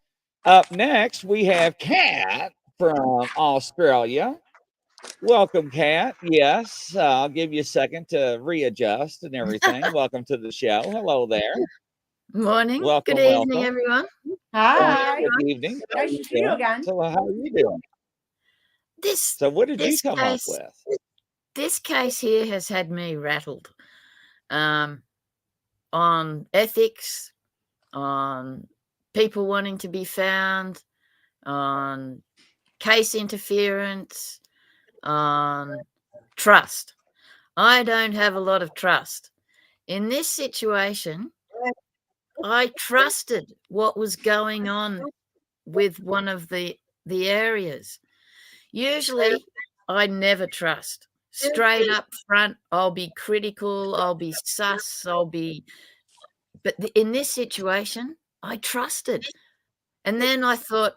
Up next, we have Kat from Australia. Welcome, Kat. Yes, I'll give you a second to readjust and everything. Welcome to the show. Hello there. Morning. Welcome, Good evening, welcome. everyone. Hi. Good evening. Nice to see you again. So how are you doing? So what did you come up with? This case here has had me rattled on ethics, on people wanting to be found, on case interference, on trust. I don't have a lot of trust. In this situation, I trusted what was going on with one of the areas. Usually, I never trust. Straight up front, I'll be critical, I'll be sus, but in this situation, I trusted. And then I thought,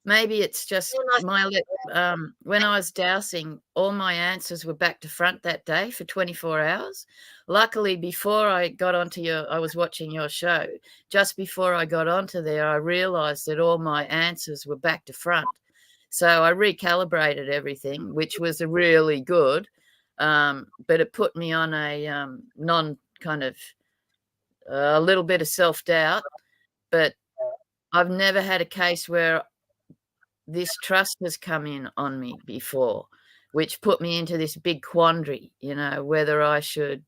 maybe it's just when I was dousing, all my answers were back to front that day for 24 hours. Luckily, before I got onto I was watching your show. Just before I got onto there, I realized that all my answers were back to front. So I recalibrated everything, which was really good. But it put me on a non kind of a little bit of self-doubt, but I've never had a case where this trust has come in on me before, which put me into this big quandary, you know, whether I should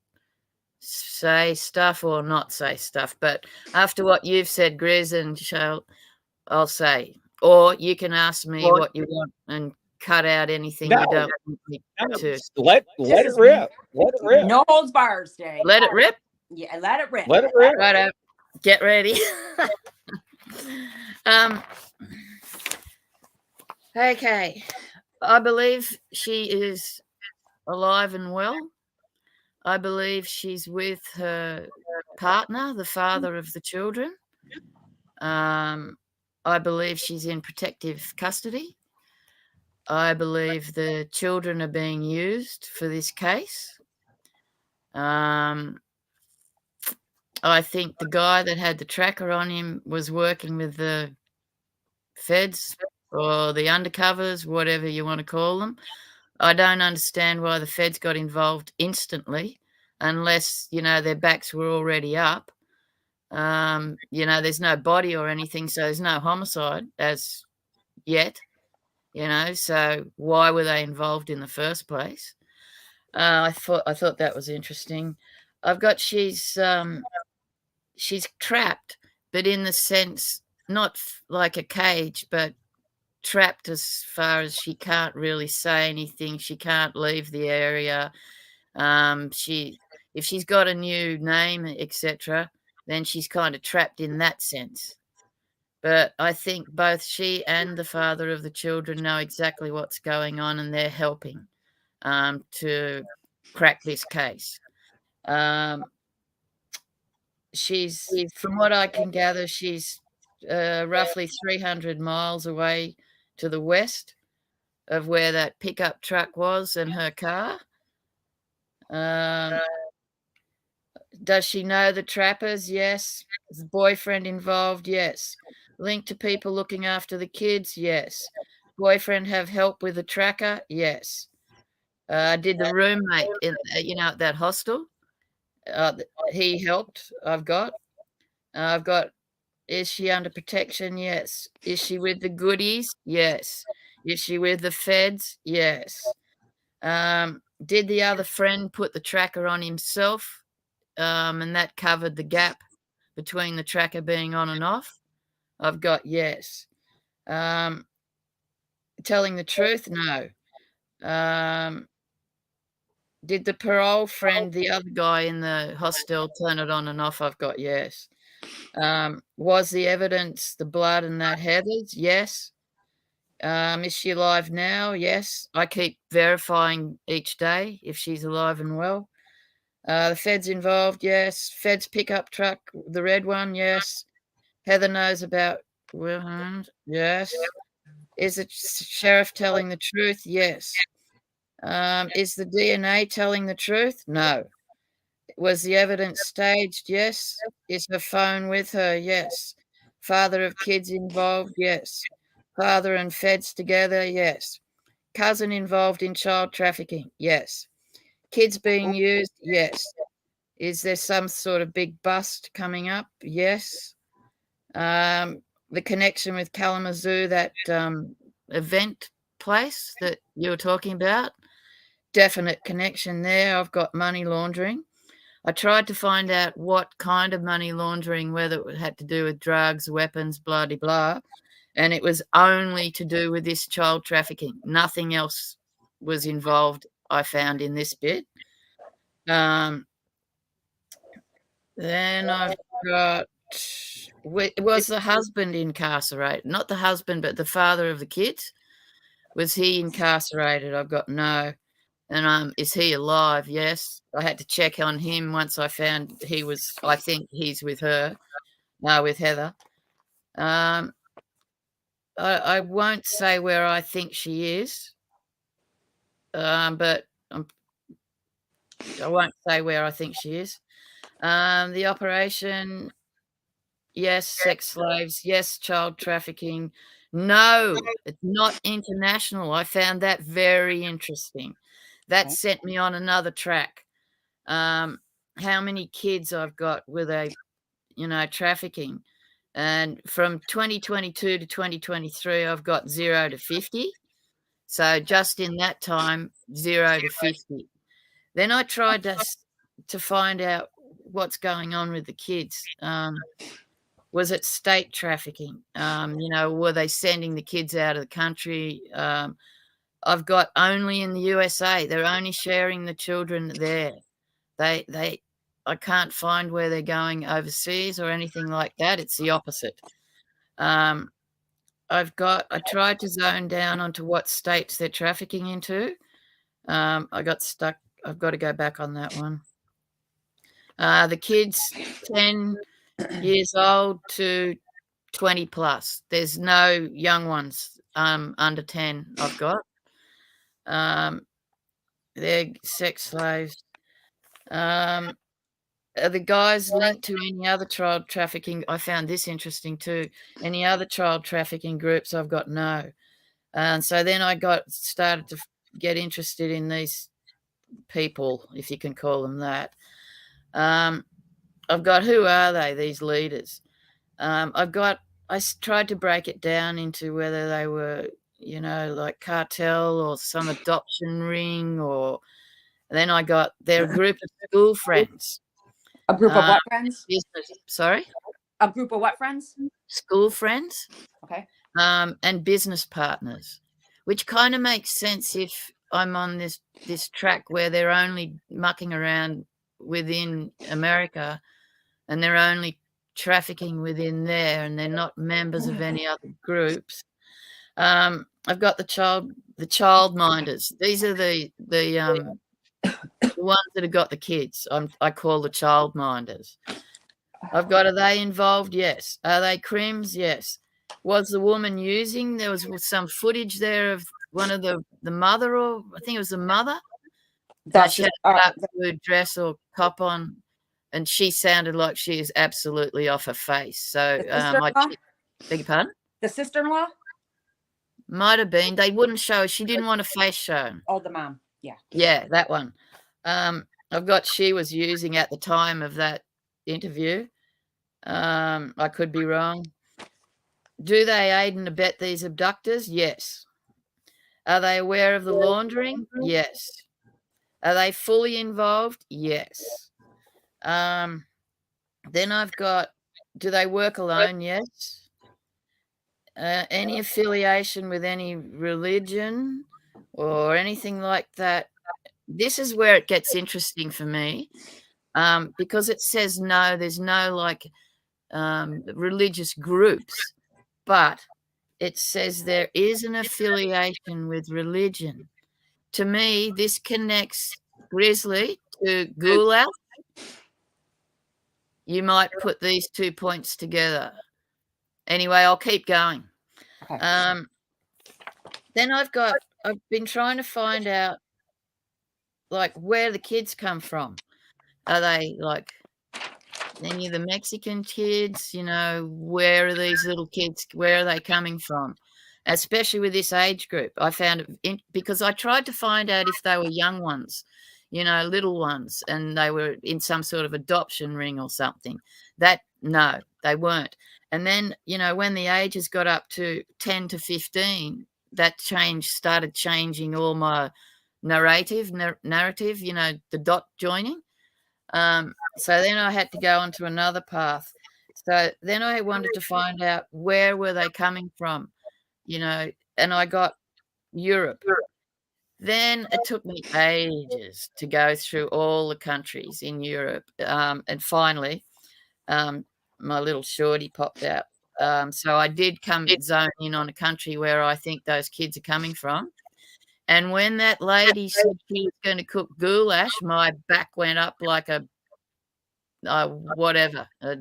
say stuff or not say stuff. But after what you've said, Grizz and Shale, I'll say. Or you can ask me what you want and cut out anything you don't want me to. Let it rip. Let it rip. No holds barred, Stay. Let it rip. Yeah, let it rip. Let it rip. Right, get ready. Okay. I believe she is alive and well. I believe she's with her partner, the father of the children. I believe she's in protective custody. I believe the children are being used for this case. I think the guy that had the tracker on him was working with the feds or the undercovers, whatever you want to call them. I don't understand why the feds got involved instantly unless, you know, their backs were already up. You know, there's no body or anything, so there's no homicide as yet, you know, so why were they involved in the first place? I thought that was interesting. I've got she's trapped, but in the sense, not like a cage, but trapped as far as she can't really say anything. She can't leave the area. If she's got a new name, etc., then she's kind of trapped in that sense. But I think both she and the father of the children know exactly what's going on, and they're helping to crack this case. She's, from what I can gather, she's roughly 300 miles away to the west of where that pickup truck was and her car. Does she know the trappers? Yes. Is the boyfriend involved? Yes. Linked to people looking after the kids? Yes. Boyfriend have help with the tracker? Yes. Did the roommate in, at that hostel? He helped. I've got. Is she under protection? Yes. Is she with the goodies? Yes. Is she with the feds? Yes. Did the other friend put the tracker on himself? And that covered the gap between the tracker being on and off? I've got yes. Telling the truth? No. Did the parole friend, the other guy in the hostel, turn it on and off? I've got yes. Was the evidence the blood and that Heather's? Yes. Is she alive now? Yes. I keep verifying each day if she's alive and well. The feds involved? Yes. Feds pickup truck, the red one? Yes. Heather knows about Wilhelm? Yes. Is the sheriff telling the truth? Yes. Is the DNA telling the truth? No. Was the evidence staged? Yes. Is her phone with her? Yes. Father of kids involved? Yes. Father and feds together? Yes. Cousin involved in child trafficking? Yes. Kids being used? Yes. Is there some sort of big bust coming up? Yes. The connection with Kalamazoo, that event place that you were talking about, definite connection there. I've got money laundering. I tried to find out what kind of money laundering, whether it had to do with drugs, weapons, blah, blah, blah. And it was only to do with this child trafficking. Nothing else was involved, I found, in this bit. Then I've got, was the husband incarcerated? Not the husband, but the father of the kids. Was he incarcerated? I've got no. And is he alive? Yes. I had to check on him once I found he was, I think he's with her, with Heather. I won't say where I think she is, but I won't say where I think she is. The operation, yes. Sex slaves, yes. Child trafficking, no. It's not international. I found that very interesting. That sent me on another track. How many kids I've got with a trafficking. And from 2022 to 2023, I've got 0 to 50. So just in that time, 0 to 50. Then I tried to find out what's going on with the kids. Was it state trafficking? Were they sending the kids out of the country? I've got only in the USA. They're only sharing the children there. I can't find where they're going overseas or anything like that. It's the opposite. I tried to zone down onto what states they're trafficking into. I got stuck. I've got to go back on that one. The kids, 10 years old to 20 plus. There's no young ones under 10 I've got. They're sex slaves. Are the guys linked to any other child trafficking? I found this interesting too. Any other child trafficking groups? I've got no. And so then I started to get interested in these people, if you can call them that. I've got, who are they, these leaders? I tried to break it down into whether they were, like cartel or some adoption ring, or then I got their group of school friends. A group of what friends? Sorry? A group of what friends? School friends. Okay. And business partners, which kind of makes sense if I'm on this track where they're only mucking around within America and they're only trafficking within there and they're not members of any other groups. I've got the child minders. These are the ones that have got the kids. I call the child minders. I've got, are they involved? Yes. Are they crims? Yes. Was the woman using? There was some footage there of one of the mother, or I think it was the mother. She had a dark blue dress or top on, and she sounded like she is absolutely off her face. So, beg your pardon? The sister-in-law? Might have been. They wouldn't show. She didn't want a face shown. Oh, the mom. Yeah. Yeah, that one. I've got she was using at the time of that interview. I could be wrong. Do they aid and abet these abductors? Yes. Are they aware of the laundering? Yes. Are they fully involved? Yes. Then I've got, do they work alone? Yes. Any affiliation with any religion or anything like that? This is where it gets interesting for me, because it says no, there's no religious groups, but it says there is an affiliation with religion. To me, this connects Grizzly to Goulash. You might put these 2 points together. Anyway, I'll keep going. Okay. Then I've been trying to find out where the kids come from. Are they any of the Mexican kids? Where are these little kids? Where are they coming from? Especially with this age group. I found it because I tried to find out if they were young ones, little ones, and they were in some sort of adoption ring or something. No, they weren't. And then, when the ages got up to 10 to 15, that started changing all my narrative, the dot joining. So then I had to go onto another path. So then I wanted to find out where were they coming from, and I got Europe. Then it took me ages to go through all the countries in Europe. And finally, my little shorty popped out. So I did zone in on a country where I think those kids are coming from. And when that lady said she was going to cook goulash, my back went up like a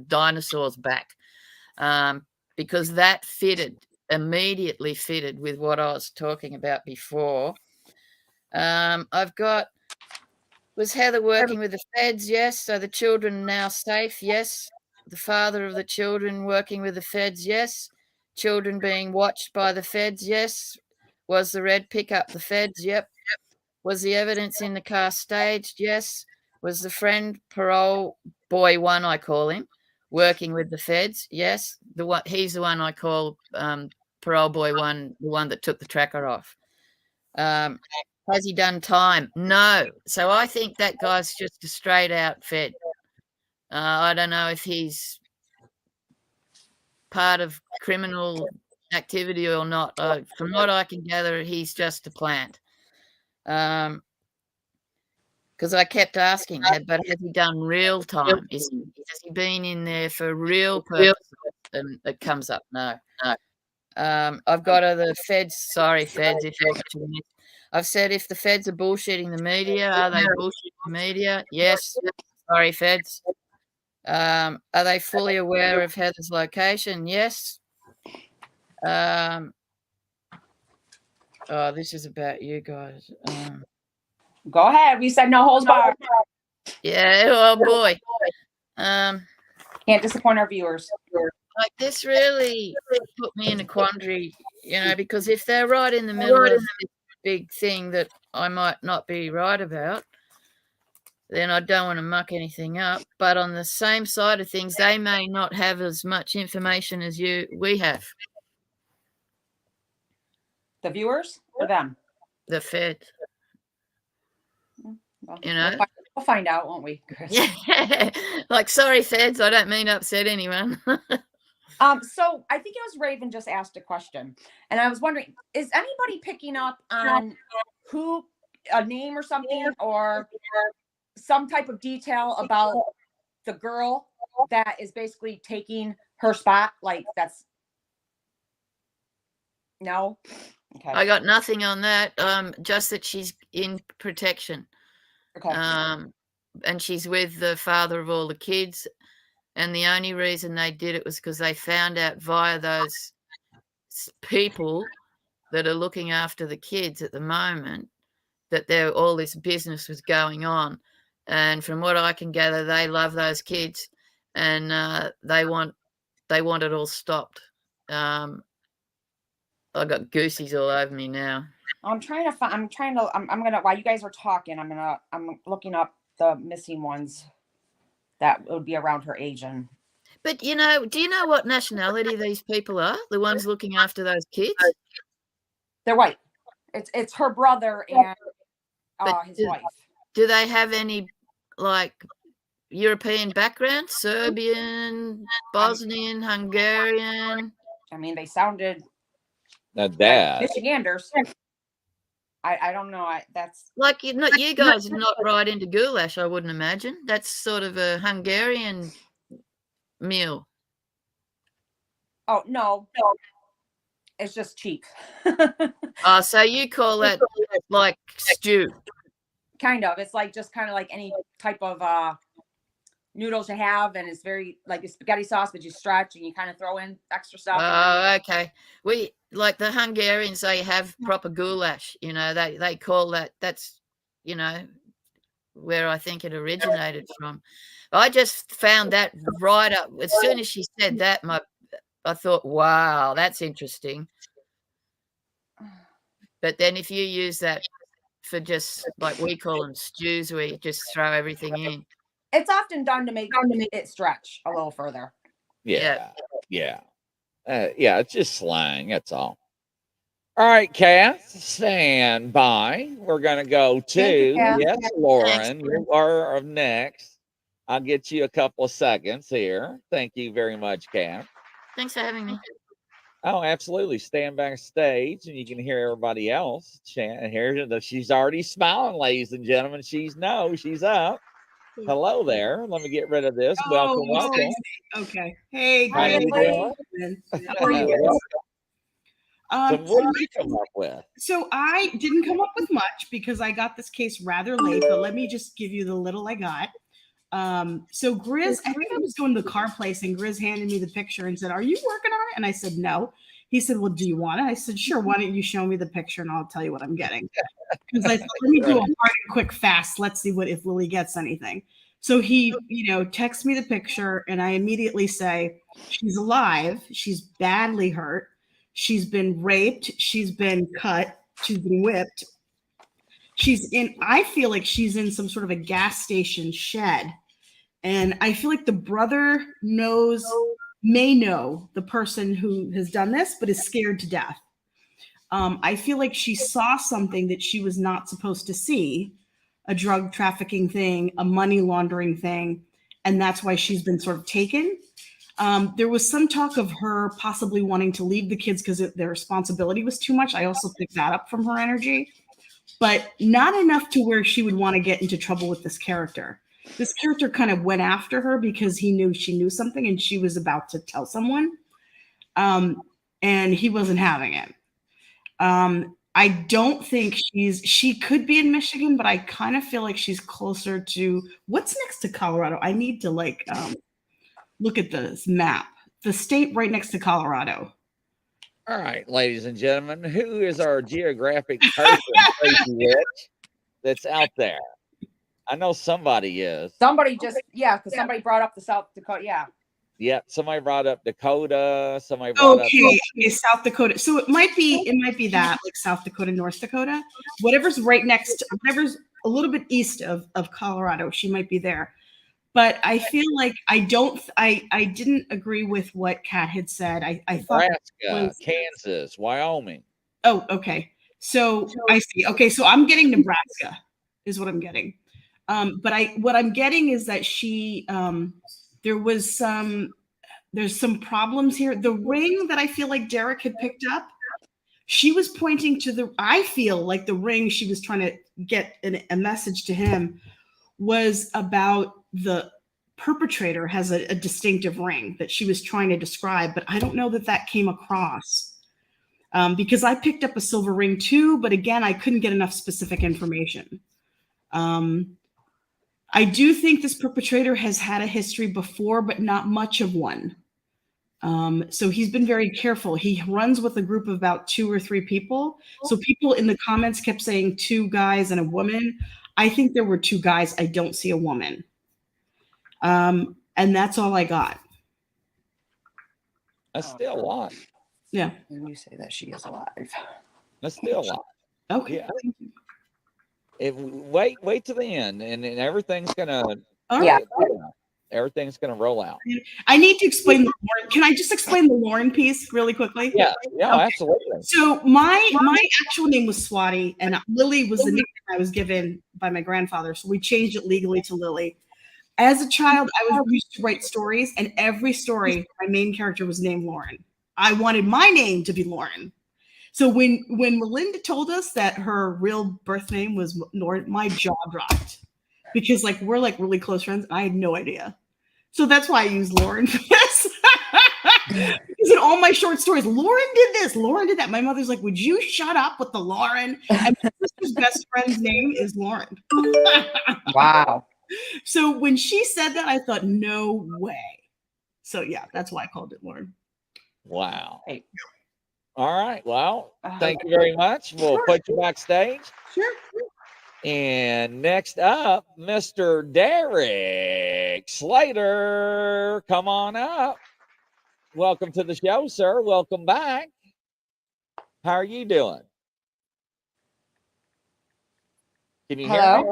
dinosaur's back, because that immediately fitted with what I was talking about before. I've got, was Heather working with the feds? Yes. So the children now safe? Yes. The father of the children working with the feds? Yes. Children being watched by the feds? Yes. Was the red pickup the feds? Yep. Was the evidence in the car staged? Yes. Was the friend, parole boy one, I call him, working with the feds. Yes, he's the one I call parole boy one, the one that took the tracker off. Has he done time? No. So I think that guy's just a straight out fed. I don't know if he's part of criminal activity or not. From what I can gather, he's just a plant. Because I kept asking, but has he done real time? Has he been in there for real purposes? And it comes up, no. I've got the feds. Sorry, feds, if you're watching this. I've said if the feds are bullshitting the media, are they bullshitting the media? Yes. Sorry, feds. Are they fully aware of Heather's location? Yes. Oh, this is about you guys. Go ahead. We said no holds barred. Yeah. Oh boy. Can't disappoint our viewers. Like this really put me in a quandary, because if they're right in the middle of this big thing that I might not be right about, then I don't want to muck anything up. But on the same side of things, they may not have as much information as we have. The viewers or them? The Fed. Well, We'll find out, won't we, Chris? Yeah. Like, sorry, feds, I don't mean to upset anyone. So I think it was Raven just asked a question, and I was wondering, is anybody picking up on a name or something, or some type of detail about the girl that is basically taking her spot? Like, that's no. Okay. I got nothing on that. Just that she's in protection. Okay. And she's with the father of all the kids. And the only reason they did it was because they found out via those people that are looking after the kids at the moment that all this business was going on. And from what I can gather, they love those kids, and they want it all stopped. I got goosies all over me now. I'm gonna, while you guys are talking, I'm looking up the missing ones that would be around her age. But do you know what nationality these people are? The ones looking after those kids? They're white. It's her brother and his wife. Do they have any like European background? Serbian, Bosnian, Hungarian? I mean, they sounded dad. Like Michiganders. I don't know. That's like you guys are not right into goulash, I wouldn't imagine. That's sort of a Hungarian meal. Oh no. It's just cheap. Oh, so you call that like stew? Kind of. It's like just kind of like any type of noodles you have, and it's very like a spaghetti sauce, but you stretch and you kind of throw in extra stuff. Oh, okay. We like the Hungarians, they have proper goulash, they call that's where I think it originated from. I just found that right up as soon as she said that, I thought, wow, that's interesting. But then if you use that for just like we call them stews, where you just throw everything in, it's often done to make it stretch a little further. Yeah. It's just slang. That's all. All right, Cass, stand by. We're going to go to, yes, Lauren, you are up next. I'll get you a couple of seconds here. Thank you very much, Cass. Thanks for having me. Oh, absolutely. Stand backstage and you can hear everybody else chant. Here, she's already smiling, ladies and gentlemen. She's up. Hello there. Let me get rid of this. Welcome. Okay. Hey, how you doing? How are you? So what did you come up with? So I didn't come up with much because I got this case rather late, but let me just give you the little I got. So Grizz, I think I was going to the car place and Grizz handed me the picture and said, "Are you working on it?" And I said, "No." He said, "Well, do you want it?" I said, "Sure. Why don't you show me the picture and I'll tell you what I'm getting?" Because I thought, let me do a hard and quick fast. Let's see if Lily gets anything. So he, texts me the picture and I immediately say, she's alive. She's badly hurt. She's been raped. She's been cut. She's been whipped. I feel like she's in some sort of a gas station shed And I feel like the brother may know the person who has done this, but is scared to death. I feel like she saw something that she was not supposed to see, a drug trafficking thing, a money laundering thing, and that's why she's been sort of taken. There was some talk of her possibly wanting to leave the kids because their responsibility was too much. I also picked that up from her energy, but not enough to where she would want to get into trouble with this character. This character kind of went after her because he knew she knew something and she was about to tell someone. And he wasn't having it. I don't think she could be in Michigan, but I kind of feel like she's closer to what's next to Colorado. I need to look at this map. The state right next to Colorado. All right, ladies and gentlemen, who is our geographic person, Crazy Witch, that's out there? I know somebody is. Somebody because somebody brought up the South Dakota. Yeah. Yep, somebody brought up Dakota. Somebody brought up. Okay, South Dakota. So it might be that, like South Dakota, North Dakota, whatever's right next, whatever's a little bit east of Colorado. She might be there. But I feel like I didn't agree with what Kat had said. I thought Nebraska, Kansas, Wyoming. Oh, okay. So I see. Okay, so I'm getting Nebraska is what I'm getting. But what I'm getting is that she there's some problems here. The ring that I feel like Derek had picked up, she was pointing to I feel like the ring she was trying to get a message to him was about the perpetrator has a distinctive ring that she was trying to describe, but I don't know that came across because I picked up a silver ring too, but again, I couldn't get enough specific information. I do think this perpetrator has had a history before, but not much of one. So he's been very careful. He runs with a group of about 2 or 3 people. So people in the comments kept saying 2 guys and a woman. I think there were 2 guys. I don't see a woman. And that's all I got. That's still a lot. Yeah. And you say that she is alive. That's still a lot. Okay. Yeah. Wait to the end, and everything's gonna. Everything's gonna roll out. I need to explain the Lauren. Can I just explain the Lauren piece really quickly? Yeah, Okay. Absolutely. So my actual name was Swati, and Lily was the nickname I was given by my grandfather. So we changed it legally to Lily. As a child, I was used to write stories, and every story, my main character was named Lauren. I wanted my name to be Lauren. So when Melinda told us that her real birth name was Lauren, my jaw dropped because we're really close friends. I had no idea. So that's why I use Lauren for this. Because in all my short stories, Lauren did this, Lauren did that. My mother's like, would you shut up with the Lauren? And my sister's best friend's name is Lauren. Wow. So when she said that, I thought, no way. So yeah, that's why I called it Lauren. Wow. Hey. All right. Well, thank you very much. We'll put you backstage. Sure. And next up, Mr. Derek Slater. Come on up. Welcome to the show, sir. Welcome back. How are you doing? Can you hear me?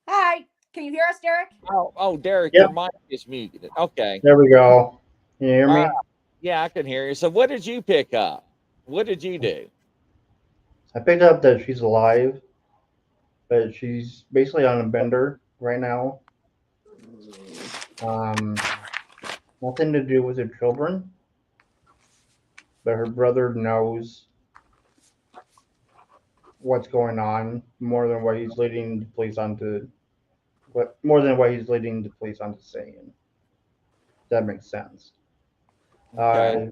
Hi. Can you hear us, Derek? Oh, Derek, Yep. your mic is muted. Okay. There we go. Can you hear me? Yeah, I can hear you. So what did you pick up? What did you do? I picked up that she's alive, but she's basically on a bender right now. Nothing to do with her children, but her brother knows what's going on more than what he's leading the police onto. More than what he's leading the police onto saying. That makes sense. Okay.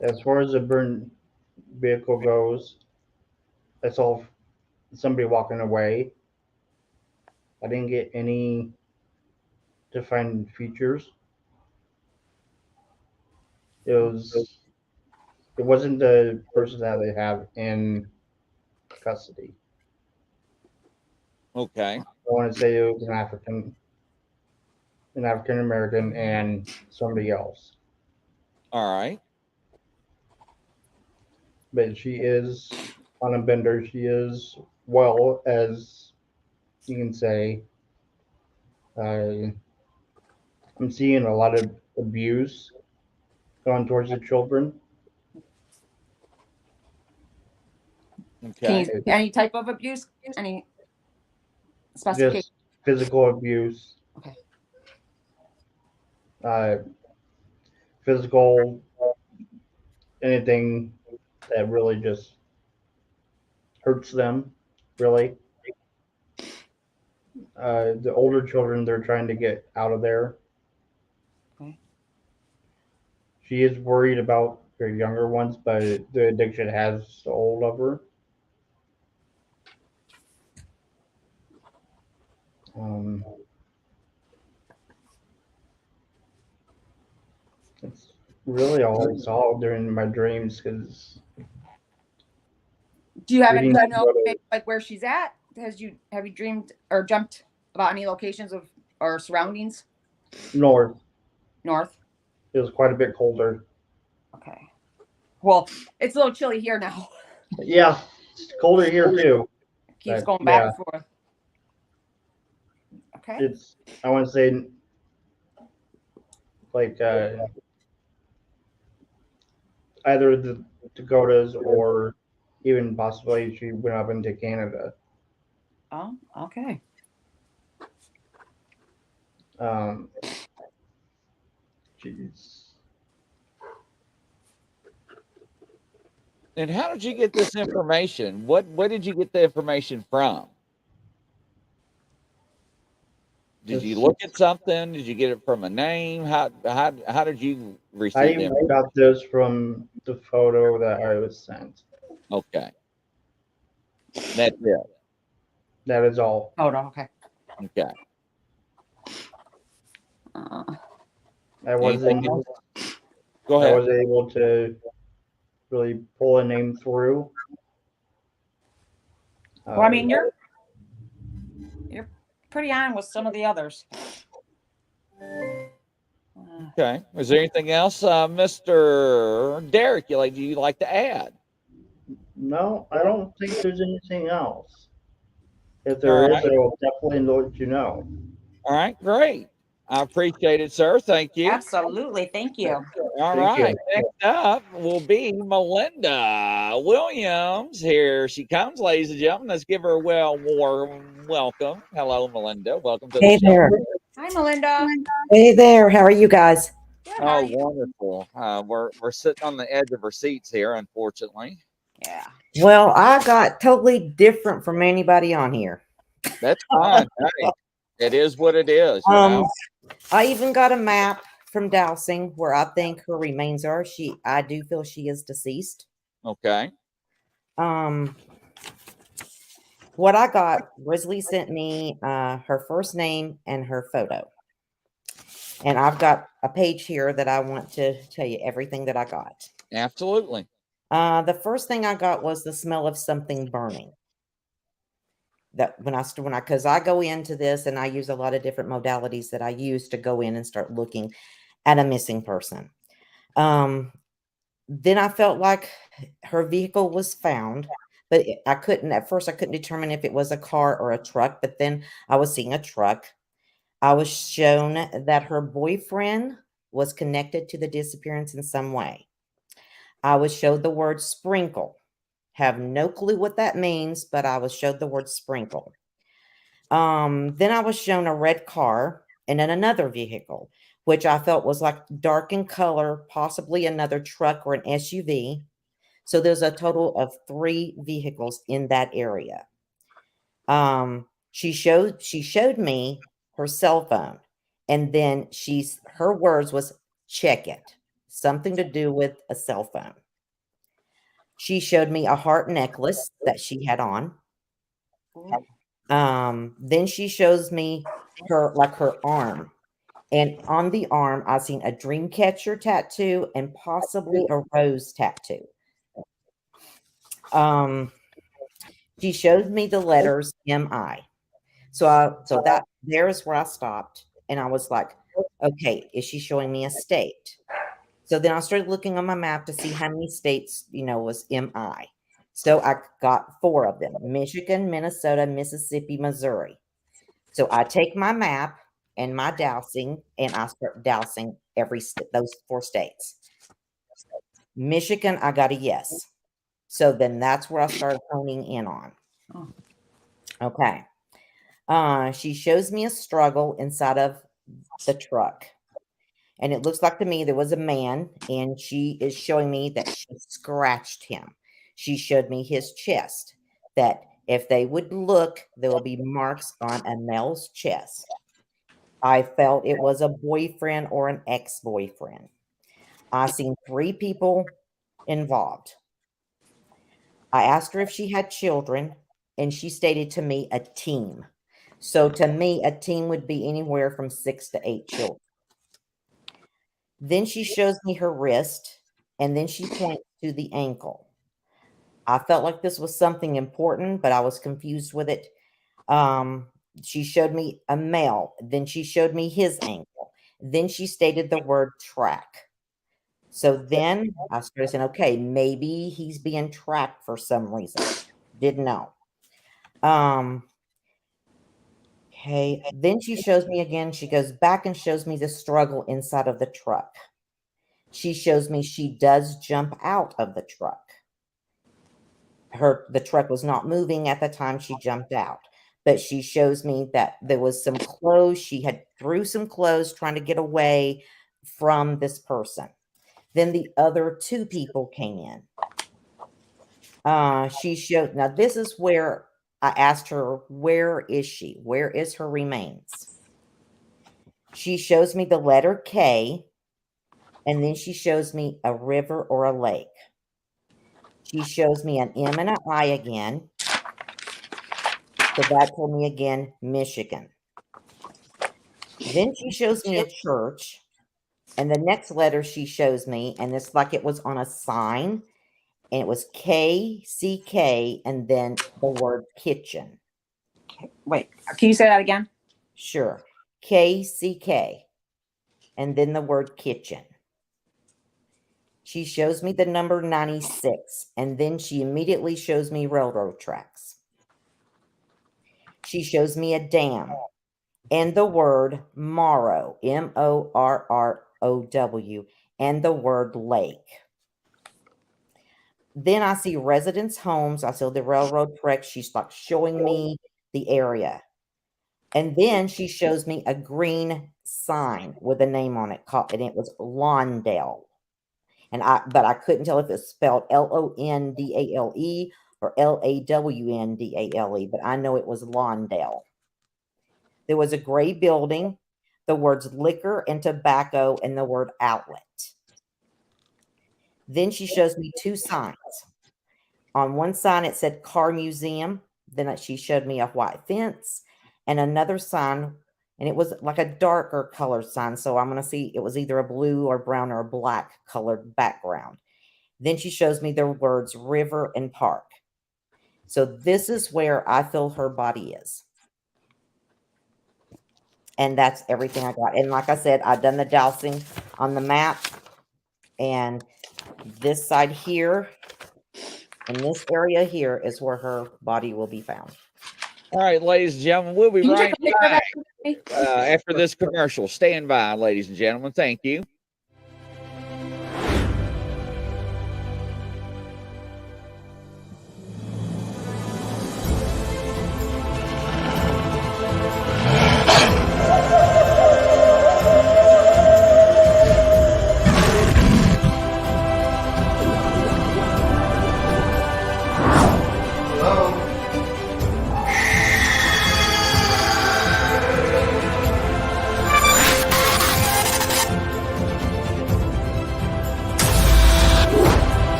As far as the burned vehicle goes, that's all somebody walking away. I didn't get any defined features. It wasn't the person that they have in custody. Okay. I want to say it was an African American, and somebody else. All right. But she is on a bender. She is well, as you can say. I'm seeing a lot of abuse going towards the children. Can Okay. you any type of abuse? Any specification? Just physical abuse, Okay. physical, anything that really just hurts them, really. The older children, they're trying to get out of there. Okay. She is worried about her younger ones, but the addiction has a hold of her. That's really all I saw during my dreams, because Do you have any? reading Do you know about it- maybe, like where she's at? Have you dreamed or jumped about any locations of or surroundings? north, North. it was quite a bit colder. Okay. Well, it's a little chilly here now. Yeah, it's colder here too. Keeps but going back yeah, and forth. Okay. it's, I want to say, like either the Dakotas or even possibly she went up into Canada. Oh, okay. Jeez. And how did you get this information? What did you get the information from? Did you look at something? Did you get it from a name? How did you receive I it? got this from the photo that I was sent. Okay. That's it. That is all. Oh, no, okay. Okay. I wasn't. Anything else? Go ahead. I was able to really pull a name through. Well, I mean, you're pretty on with some of the others. Okay. Is there anything else, Mr. Derek? Do you like to add? No, I don't think there's anything else. If All there is, right. I will definitely let you know. All right, great. I appreciate it, sir. Thank you. Absolutely. Thank you. All Thank right. you. Next up will be Melinda Williams. Here she comes, ladies and gentlemen. Let's give her a warm welcome. Hello, Melinda. Welcome to the Hey show. there. Hi, Melinda. Hey there. How are you guys? Oh, wonderful. We're sitting on the edge of our seats here, unfortunately. Yeah. Well, I got totally different from anybody on here. That's fine. Hey, it is what it is, you know. I even got a map from Dowsing where I think her remains are. I do feel she is deceased. Okay. What I got, Grizzly sent me her first name and her photo. And I've got a page here that I want to tell you everything that I got. Absolutely. The first thing I got was the smell of something burning. That because I go into this and I use a lot of different modalities that I use to go in and start looking at a missing person. Then I felt like her vehicle was found, but at first I couldn't determine if it was a car or a truck, but then I was seeing a truck. I was shown that her boyfriend was connected to the disappearance in some way. I was showed the word sprinkle. Have no clue what that means, but I was showed the word sprinkle. Then I was shown a red car and then another vehicle, which I felt was like dark in color, possibly another truck or an SUV. So there's a total of 3 vehicles in that area. She showed me her cell phone, and then her words was check it, something to do with a cell phone. She showed me a heart necklace that she had on. Then she shows me her arm, and on the arm I seen a dream catcher tattoo and possibly a rose tattoo. She showed me the letters MI. So that there's where I stopped, and I was like, okay, is she showing me a state? So then I started looking on my map to see how many states, was MI. So I got 4 of them: Michigan, Minnesota, Mississippi, Missouri. So I take my map and my dowsing, and I start dowsing those 4 states. Michigan, I got a yes. So then that's where I started honing in on. Okay. She shows me a struggle inside of the truck. And it looks like to me there was a man, and she is showing me that she scratched him. She showed me his chest, that if they would look, there will be marks on a male's chest. I felt it was a boyfriend or an ex-boyfriend. I seen 3 people involved. I asked her if she had children, and she stated to me a team. So to me, a team would be anywhere from 6 to 8 children. Then she shows me her wrist, and then she points to the ankle. I felt like this was something important, but I was confused with it. She showed me a male. Then she showed me his ankle. Then she stated the word track. So then I started saying, okay, maybe he's being tracked for some reason. Didn't know. Okay. Then she shows me again. She goes back and shows me the struggle inside of the truck. She shows me she does jump out of the truck. The truck was not moving at the time she jumped out. But she shows me that there was some clothes. She had threw some clothes trying to get away from this person. Then the other 2 people came in. She showed, now this is where I asked her, where is she? Where is her remains? She shows me the letter K, and then she shows me a river or a lake. She shows me an M and an I again. So that told me again, Michigan. Then she shows me a church, and the next letter she shows me, and it's like it was on a sign, and it was KCK, and then the word kitchen. Wait, can you say that again? Sure. KCK, and then the word kitchen. She shows me the number 96, and then she immediately shows me railroad tracks. She shows me a dam and the word Morrow, MORROW, and the word lake. Then I see residence homes. I see the railroad tracks. She's like showing me the area. And then she shows me a green sign with a name on it, and it was Lawndale. But I couldn't tell if it's spelled LONDALE or LAWNDALE, but I know it was Lawndale. There was a gray building, the words liquor and tobacco, and the word outlet. Then she shows me 2 signs. On one sign, it said car museum. Then she showed me a white fence and another sign, and it was like a darker colored sign. So I'm going to see it was either a blue or brown or a black colored background. Then she shows me the words river and park. So this is where I feel her body is. And that's everything I got. And like I said, I've done the dowsing on the map. And this side here, and this area here is where her body will be found. All right, ladies and gentlemen, we'll be right back after this commercial. Stand by, ladies and gentlemen. Thank you.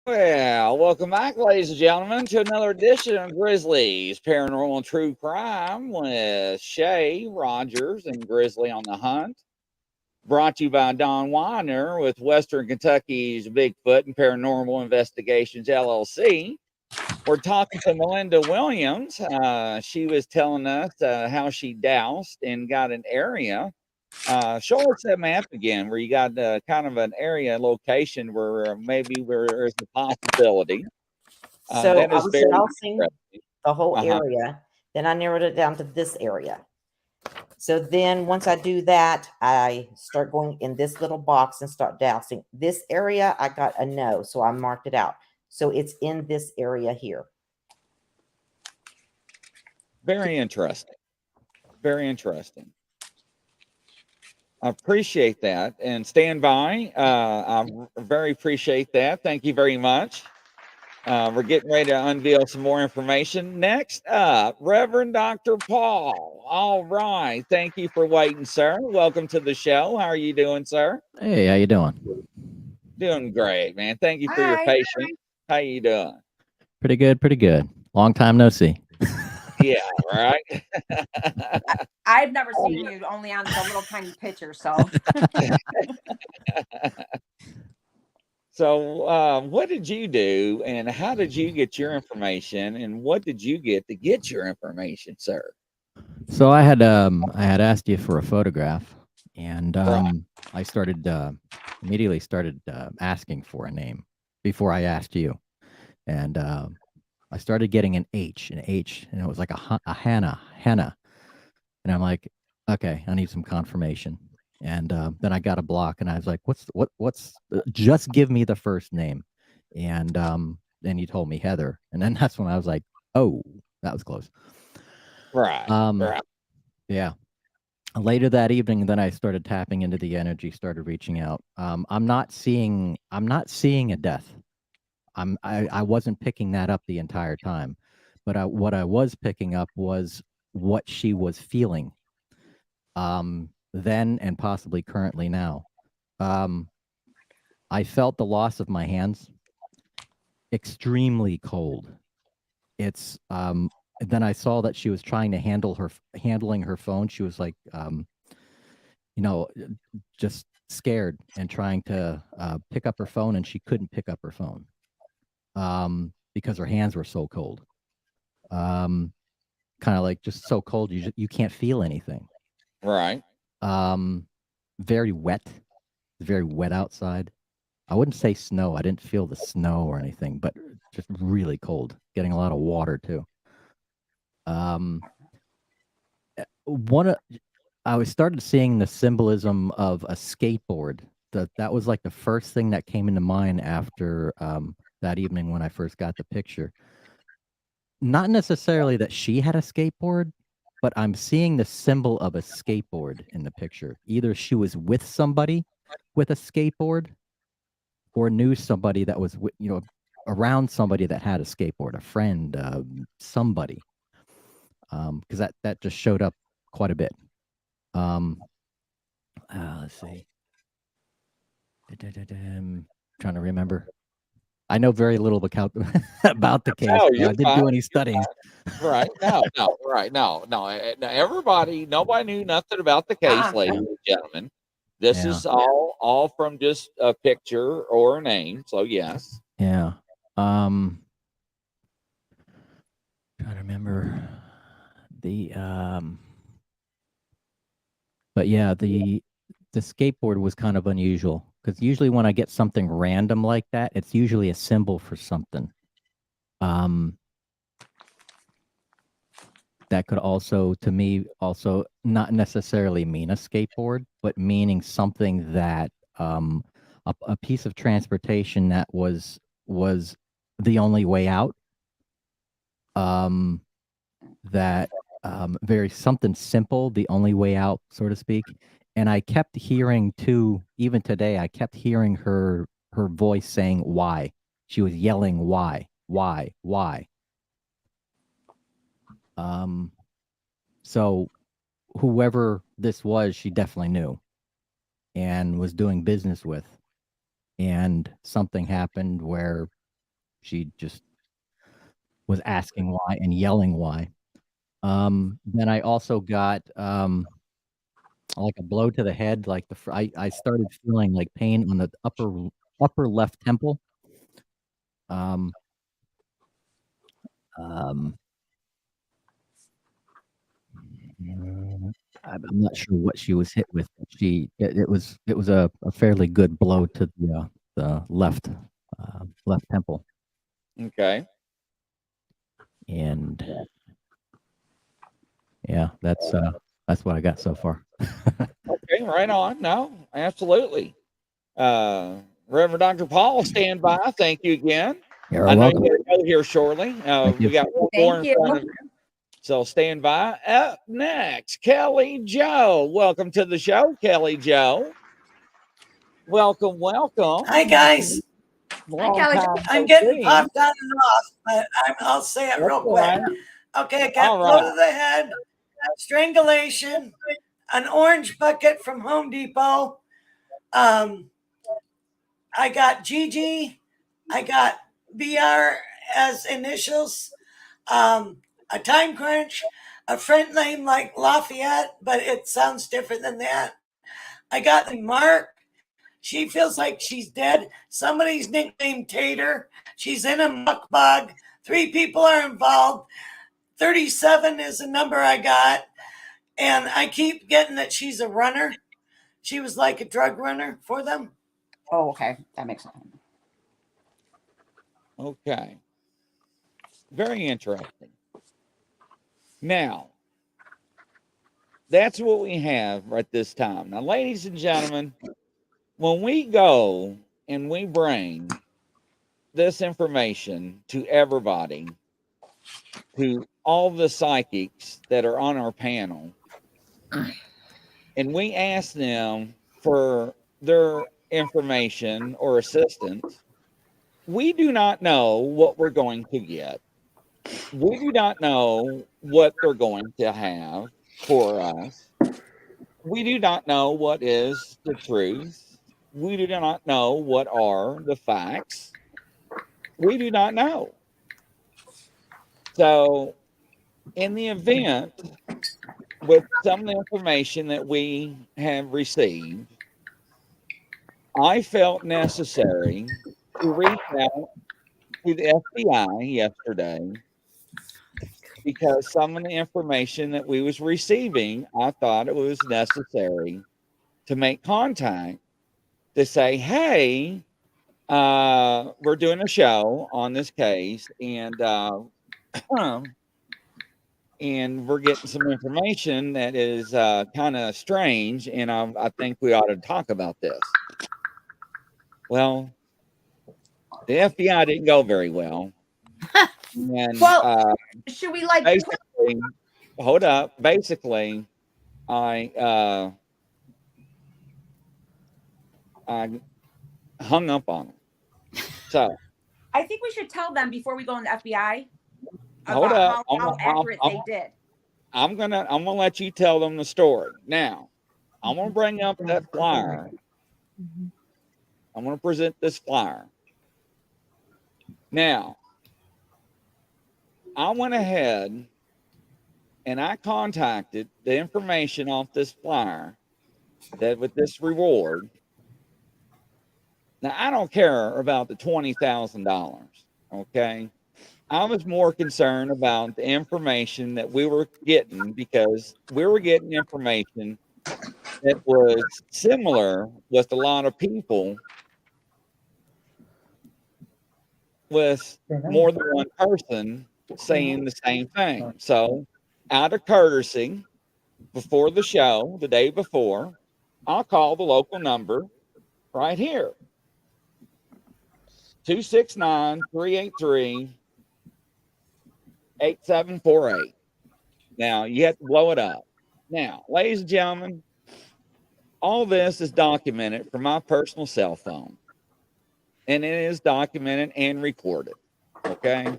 Well, welcome back, ladies and gentlemen, to another edition of Grizzly's Paranormal and True Crime with Shay, Rodgers, and Grizzly on the Hunt. Brought to you by Don Weiner with Western Kentucky's Bigfoot and Paranormal Investigations, LLC. We're talking to Melinda Williams. She was telling us how she doused and got an area. Show us that map again, where you got kind of an area location where maybe there's a possibility. So That I is was very dousing interesting. the whole Uh-huh. area. Then I narrowed it down to this area. So then once I do that, I start going in this little box and start dousing. This area, I got a no, so I marked it out. So it's in this area here. Very interesting. Very interesting. I appreciate that. And stand by. I very appreciate that. Thank you very much. We're getting ready to unveil some more information. Next up, Reverend Dr. Paul. All right. Thank you for waiting, sir. Welcome to the show. How are you doing, sir? Hey, how you doing? Doing great, man. Thank you for your Hi. patience. How you doing? Pretty good, pretty good. Long time no see. Yeah, right. I've never seen you only on the little tiny picture, so. So, what did you do, and how did you get your information, and what did you get to get your information, sir? So I had asked you for a photograph, and Right. I started immediately started asking for a name before I asked you, and I started getting an H, and it was like a henna, and I'm like, okay, I need some confirmation. And then I got a block, and I was like, what's just give me the first name. And then you told me Heather, and then that's when I was like, oh, that was close. Right. Right. Yeah. Later that evening, then I started tapping into the energy, started reaching out. I'm not seeing a death. I wasn't picking that up the entire time, but what I was picking up was what she was feeling. Then and possibly currently now. I felt the loss of my hands. Extremely cold. It's then I saw that she was trying to handling her phone. She was like, just scared and trying to pick up her phone, and she couldn't pick up her phone because her hands were so cold. Kind of like just so cold you can't feel anything. Right. Very wet. Very wet outside. I wouldn't say snow. I didn't feel the snow or anything, but just really cold. Getting a lot of water too. I started seeing the symbolism of a skateboard. That was like the first thing that came into mind after that evening when I first got the picture. Not necessarily that she had a skateboard, but I'm seeing the symbol of a skateboard in the picture. Either she was with somebody with a skateboard, or knew somebody that was, around somebody that had a skateboard, a friend, somebody. Because that just showed up quite a bit. Let's see. Trying to remember. I know very little about the case. No, I you're didn't fine. do any studying. Right. No, right. No. Nobody knew nothing about the case, ladies and gentlemen. This Yeah. is all from just a picture or a name. So yes. Yeah. Trying to remember the but yeah, the skateboard was kind of unusual, because usually when I get something random like that, it's usually a symbol for something. That could also, to me, also not necessarily mean a skateboard, but meaning something that a piece of transportation that was the only way out. That very something simple, the only way out, so to speak. And I kept hearing too, even today, I kept hearing her voice saying why. She was yelling why. So whoever this was, she definitely knew and was doing business with. And something happened where she just was asking why and yelling why. Then I also got like a blow to the head. Like I started feeling like pain on the upper left temple. Um, I'm not sure what she was hit with. But it was a fairly good blow to the left temple. Okay. And yeah, that's what I got so far. Okay, right on. No, absolutely. Reverend Dr. Paul, stand by. Thank you again. You're I know welcome. you're going to go here shortly. Thank you. We got one more Thank in front you. of you. So stand by. Up next, Kelly Joe. Welcome to the show, Kelly Joe. Welcome, welcome. Hi, guys. Long Kelly. time I'm no getting see. popped on and off, but I'll say it That's real all quick. right. Okay, I got All blow right. to the head, strangulation, an orange bucket from Home Depot. I got Gigi. I got BR as initials. A time crunch, a friend name like Lafayette, but it sounds different than that. I got Mark. She feels like she's dead. Somebody's nicknamed Tater. She's in a muck bog. 3 people are involved. 37 is the number I got. And I keep getting that she's a runner. She was like a drug runner for them. Oh, okay. That makes sense. Okay. Very interesting. Now, that's what we have right this time. Now, ladies and gentlemen, when we go and we bring this information to everybody, to all the psychics that are on our panel, and we ask them for their information or assistance, we do not know what we're going to get. We do not know what they're going to have for us. We do not know what is the truth. We do not know what are the facts. We do not know. So, in the event, with some of the information that we have received, I felt necessary to reach out to the FBI yesterday because some of the information that we was receiving, I thought it was necessary to make contact to say, hey, we're doing a show on this case, and and we're getting some information that is kind of strange, and I think we ought to talk about this. Well, the FBI didn't go very well. And Well, should we like basically, hold up. Basically, I hung up on them. So I think we should tell them before we go in the FBI hold about up. how accurate they did. I'm gonna let you tell them the story. Now, I'm gonna bring up that flyer. I'm gonna present this flyer. Now, I went ahead and I contacted the information off this flyer that with this reward. Now, I don't care about the $20,000. Okay. I was more concerned about the information that we were getting because we were getting information that was similar with a lot of people with more than one person saying the same thing. So, out of courtesy, before the show, the day before, I'll call the local number right here 269-383-8748. Now, you have to blow it up. Now, ladies and gentlemen, all this is documented from my personal cell phone. And it is documented and recorded. Okay?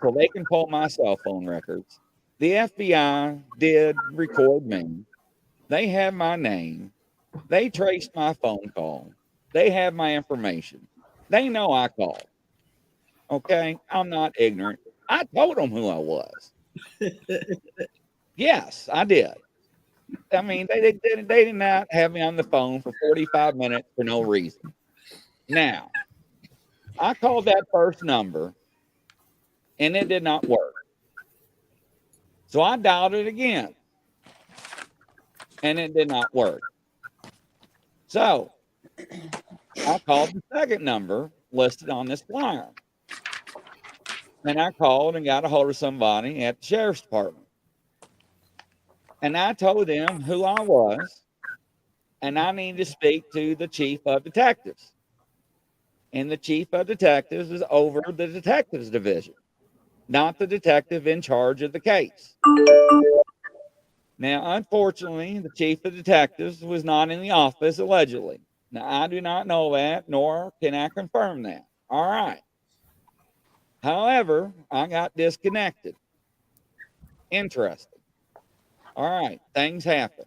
So they can pull my cell phone records. The FBI did record me. They have my name. They traced my phone call. They have my information. They know I called. Okay, I'm not ignorant. I told them who I was. Yes, I did. I mean, they did not have me on the phone for 45 minutes for no reason. Now, I called that first number, and it did not work. So I dialed it again, and it did not work. So I called the second number listed on this flyer. And I called and got a hold of somebody at the sheriff's department. And I told them who I was, and I needed to speak to the chief of detectives. And the chief of detectives is over the detectives division, not the detective in charge of the case. Now, unfortunately, the chief of detectives was not in the office, allegedly. Now, I do not know that, nor can I confirm that. All right. However, I got disconnected. Interesting. All right, things happen.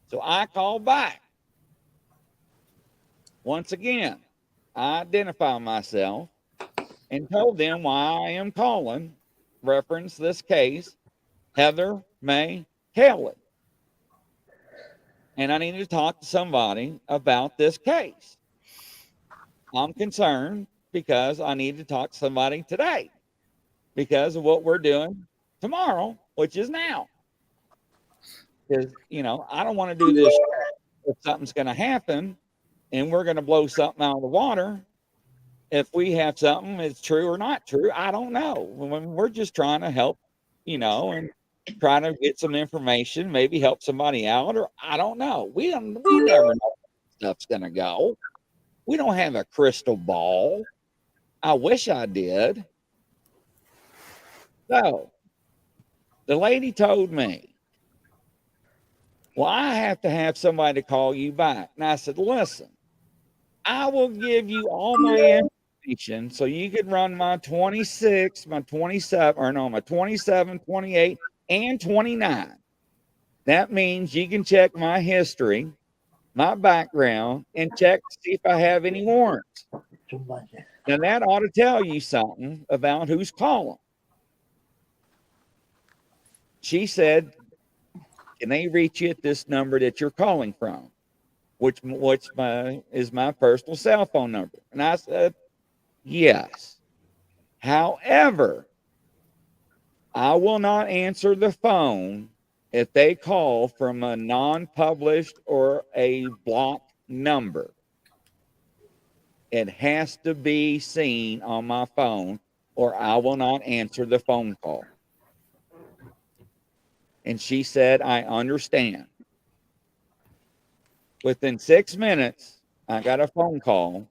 So I called back. Once again, I identified myself and told them why I am calling, reference this case, Heather May Kelly. And I needed to talk to somebody about this case. I'm concerned because I need to talk to somebody today because of what we're doing tomorrow, which is now. Because, you know, I don't want to do this if something's going to happen and we're going to blow something out of the water. If we have something, it's true or not true, I don't know. We're just trying to help, you know, and trying to get some information, maybe help somebody out, or I don't know. We never know how stuff's going to go. We don't have a crystal ball. I wish I did. So the lady told me, well, I have to have somebody to call you back. And I said, listen, I will give you all my information so you can run my 26, my 27, or no, my 27, 28, and 29. That means you can check my history, my background, and check to see if I have any warrants. Now that ought to tell you something about who's calling. She said, can they reach you at this number that you're calling from? Which is my personal cell phone number. And I said, yes. However, I will not answer the phone if they call from a non-published or a blocked number. It has to be seen on my phone or I will not answer the phone call. And she said, I understand. Within 6 minutes, I got a phone call.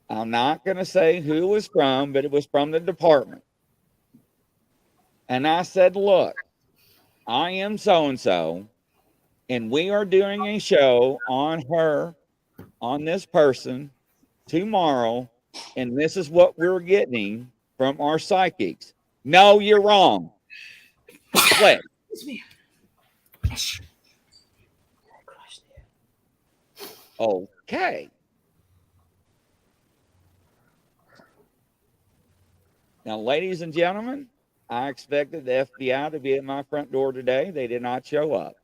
I'm not going to say who it was from, but it was from the department. And I said, look, I am so-and-so, and we are doing a show on this person tomorrow, and this is what we're getting from our psychics. No, you're wrong. Click. Okay. Now, ladies and gentlemen, I expected the FBI to be at my front door today. They did not show up.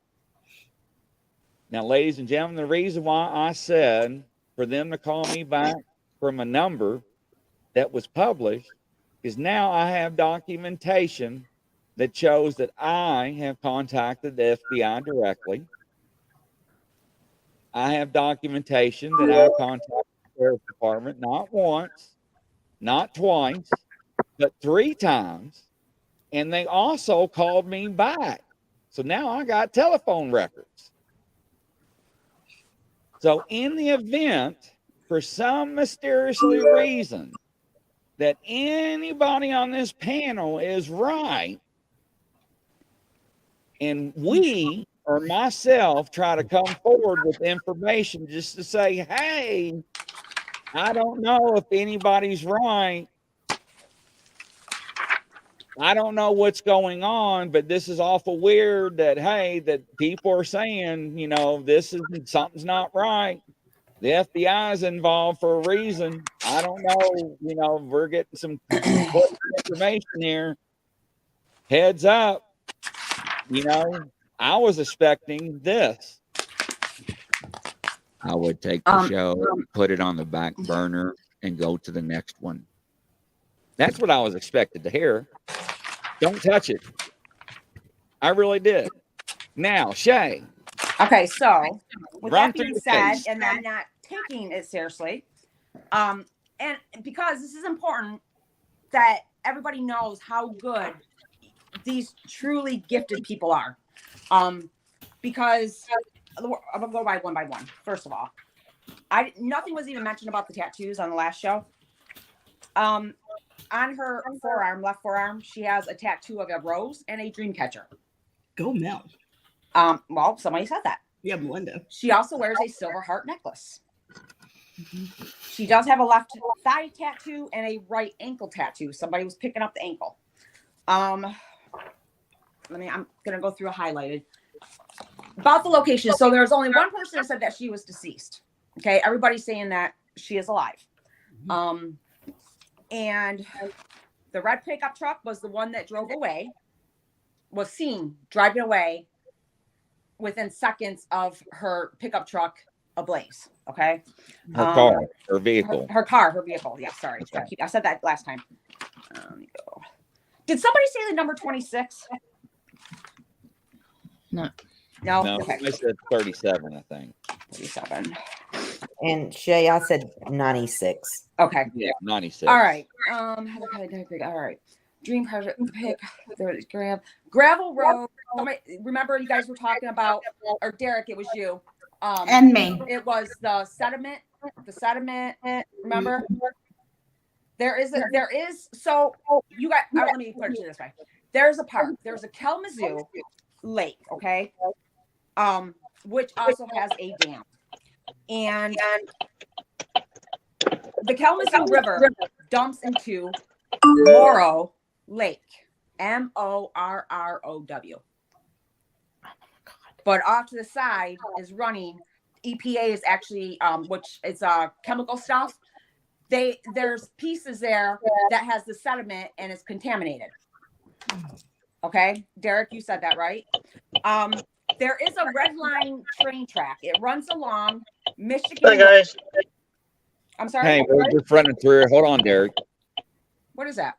Now, ladies and gentlemen, the reason why I said for them to call me back from a number that was published is now I have documentation that shows that I have contacted the FBI directly. I have documentation that I contacted the sheriff's department not once, not twice, but 3 times. And they also called me back. So now I got telephone records. So in the event, for some mysterious reason, that anybody on this panel is right, and we or myself try to come forward with information just to say, hey, I don't know if anybody's right. I don't know what's going on, but this is awful weird that, hey, that people are saying, you know, something's not right. The FBI is involved for a reason. I don't know. You know, we're getting some important information here. Heads up. You know, I was expecting this. I would take the show, put it on the back burner, and go to the next one. That's what I was expected to hear. Don't touch it. I really did. Now, Shay. Okay, so with Run that through being the said, case. and I'm not taking it seriously, and because this is important that everybody knows how good these truly gifted people are. Because I'm gonna go by one. First of all, nothing was even mentioned about the tattoos on the last show. On her forearm, left forearm, she has a tattoo of a rose and a dream catcher. Go Mel. Well, somebody said that. Yeah, Melinda. She also wears a silver heart necklace. She does have a left thigh tattoo and a right ankle tattoo. Somebody was picking up the ankle. I'm gonna go through a highlighted about the location. So there's only one person that said that she was deceased. Okay, everybody's saying that she is alive. And the red pickup truck was the one that drove away, was seen driving away within seconds of her pickup truck ablaze. Okay. Her car, her vehicle. Her vehicle. Yeah, sorry. Okay. I said that last time. Let me go. Did somebody say the number 26? No. No. Okay. I said 37, I think. 37. And Shay, I said 96. Okay. Yeah, 96. All right. All right. Dream project pick. There's gravel road. Somebody, remember you guys were talking about, or Derek, it was you. And me. It was the sediment. The sediment. Remember? There is. So you got. Let me put it to you this way. There's a park. There's a Kalamazoo lake. Okay. Which also has a dam, and the Kalamazoo River dumps into Morrow Lake, Morrow. But off to the side is running. EPA is actually, which is chemical stuff. There's pieces there that has the sediment and it's contaminated. Okay, Derek, you said that right. There is a red line train track. It runs along Michigan. Hi guys. I'm sorry. Hey, we're just running through it. Hold on, Derek. What is that?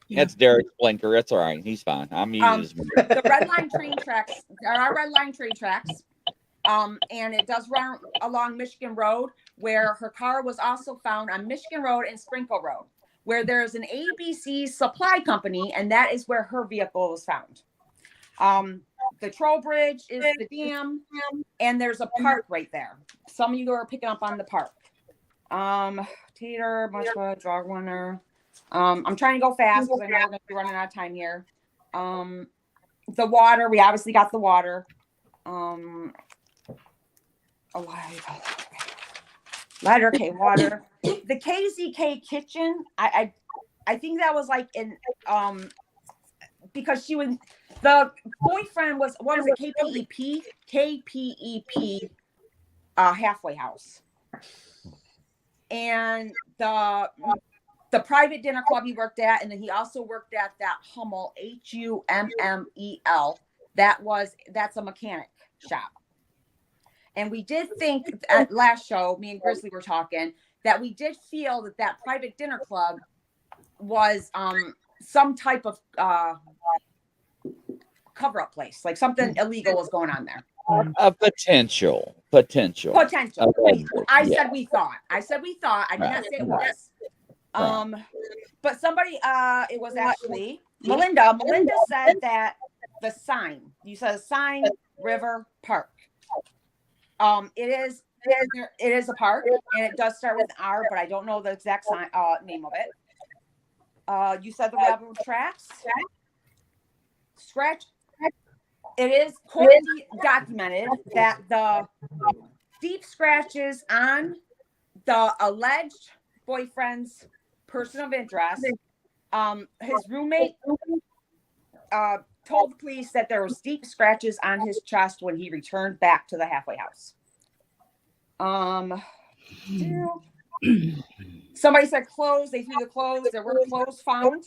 That's Derek's blinker. That's all right. He's fine. I'm using his The red line train tracks. There are red line train tracks. And it does run along Michigan Road, where her car was also found on Michigan Road and Sprinkle Road, where there's an ABC supply company, and that is where her vehicle was found. The troll bridge is the dam, and there's a park right there. Some of you are picking up on the park. Tater, Mushroom, Dog Runner. I'm trying to go fast because I know we're going to be running out of time here. The water, we obviously got the water. Ladder, okay, water. The KZK kitchen, I think that was like in because she was, the boyfriend was, what was it, KPEP halfway house, and the private dinner club he worked at, and then he also worked at that Hummel, HUMMEL. That's a mechanic shop. And we did think at last show, me and Grizzly were talking, that we did feel that private dinner club was some type of cover-up place, like something illegal was going on there. A potential. I said we thought. I did not say it was. But somebody, it was actually Melinda. Melinda said that the sign. You said sign, river, park. It is a park, and it does start with R, but I don't know the exact name of it. You said the railroad tracks. Scratch. It is documented that the deep scratches on the alleged boyfriend's person of interest, his roommate told the police that there was deep scratches on his chest when he returned back to the halfway house. Somebody said clothes. They threw the clothes. There were clothes found,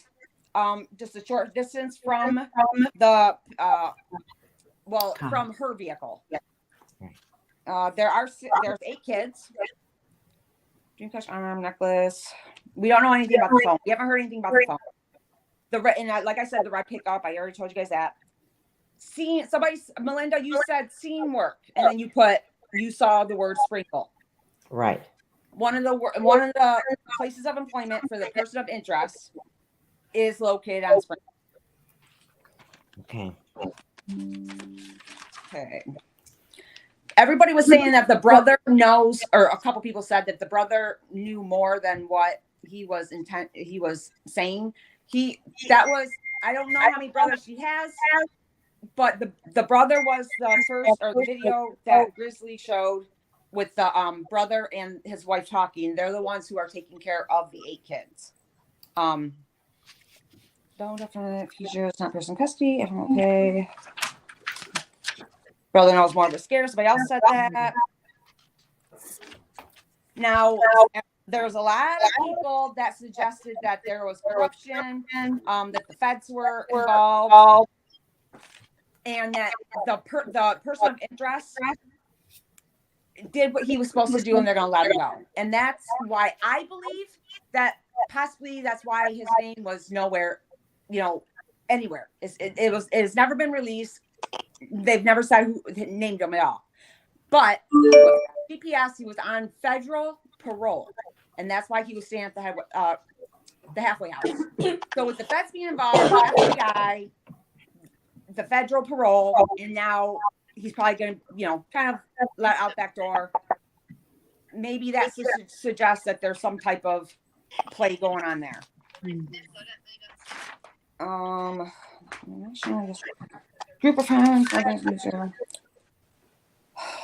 just a short distance from the from her vehicle. There's 8 kids. Dream Catch arm necklace. We don't know anything about the phone. We haven't heard anything about the phone. Like I said, the red pickup. I already told you guys that. Melinda, you said scene work, and then you saw the word sprinkle. Right. One of the places of employment for the person of interest is located on Sprinkle. Okay. Okay. Everybody was saying that the brother knows, or a couple people said that the brother knew more than what he was saying. I don't know how many brothers she has, but the brother was the first, or the video that Grizzly showed with the brother and his wife talking. They're the ones who are taking care of the 8 kids. Don't definitely features not person custody. Okay. Brother knows more, but scared. Somebody else said that. Now, there's a lot of people that suggested that there was corruption, that the feds were involved, and that the person of interest did what he was supposed to do, and they're going to let him go. And that's why I believe that possibly that's why his name was nowhere, anywhere. It has never been released. They've never said who named him at all. But GPS, he was on federal parole, and that's why he was staying at the halfway house. So with the feds being involved, the FBI, the federal parole, and now he's probably going to, kind of let out back door. Maybe that suggests that there's some type of play going on there. Group of friends.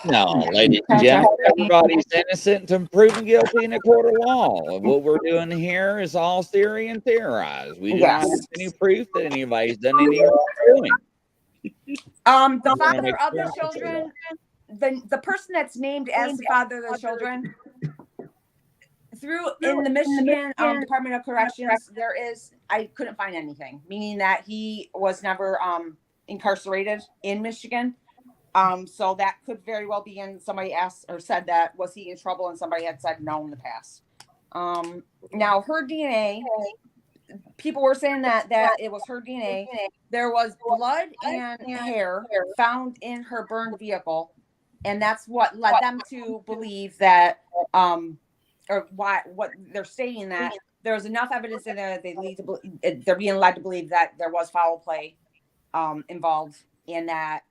No, ladies and gentlemen, everybody's innocent until proven guilty in a court of law. And what we're doing here is all theory and theorized. We do not have any proof that anybody's done any wrongdoing. The father of the children, the person that's named as the father of the children, in the Michigan Department of Corrections, I couldn't find anything, meaning that he was never incarcerated in Michigan. So that could very well be in. Somebody asked or said that, was he in trouble? And somebody had said no in the past. Now her DNA, people were saying that it was her DNA. There was blood and hair found in her burned vehicle, and that's what led them to believe that, or what they're stating, that there's enough evidence in there that they're being led to believe that there was foul play involved in that.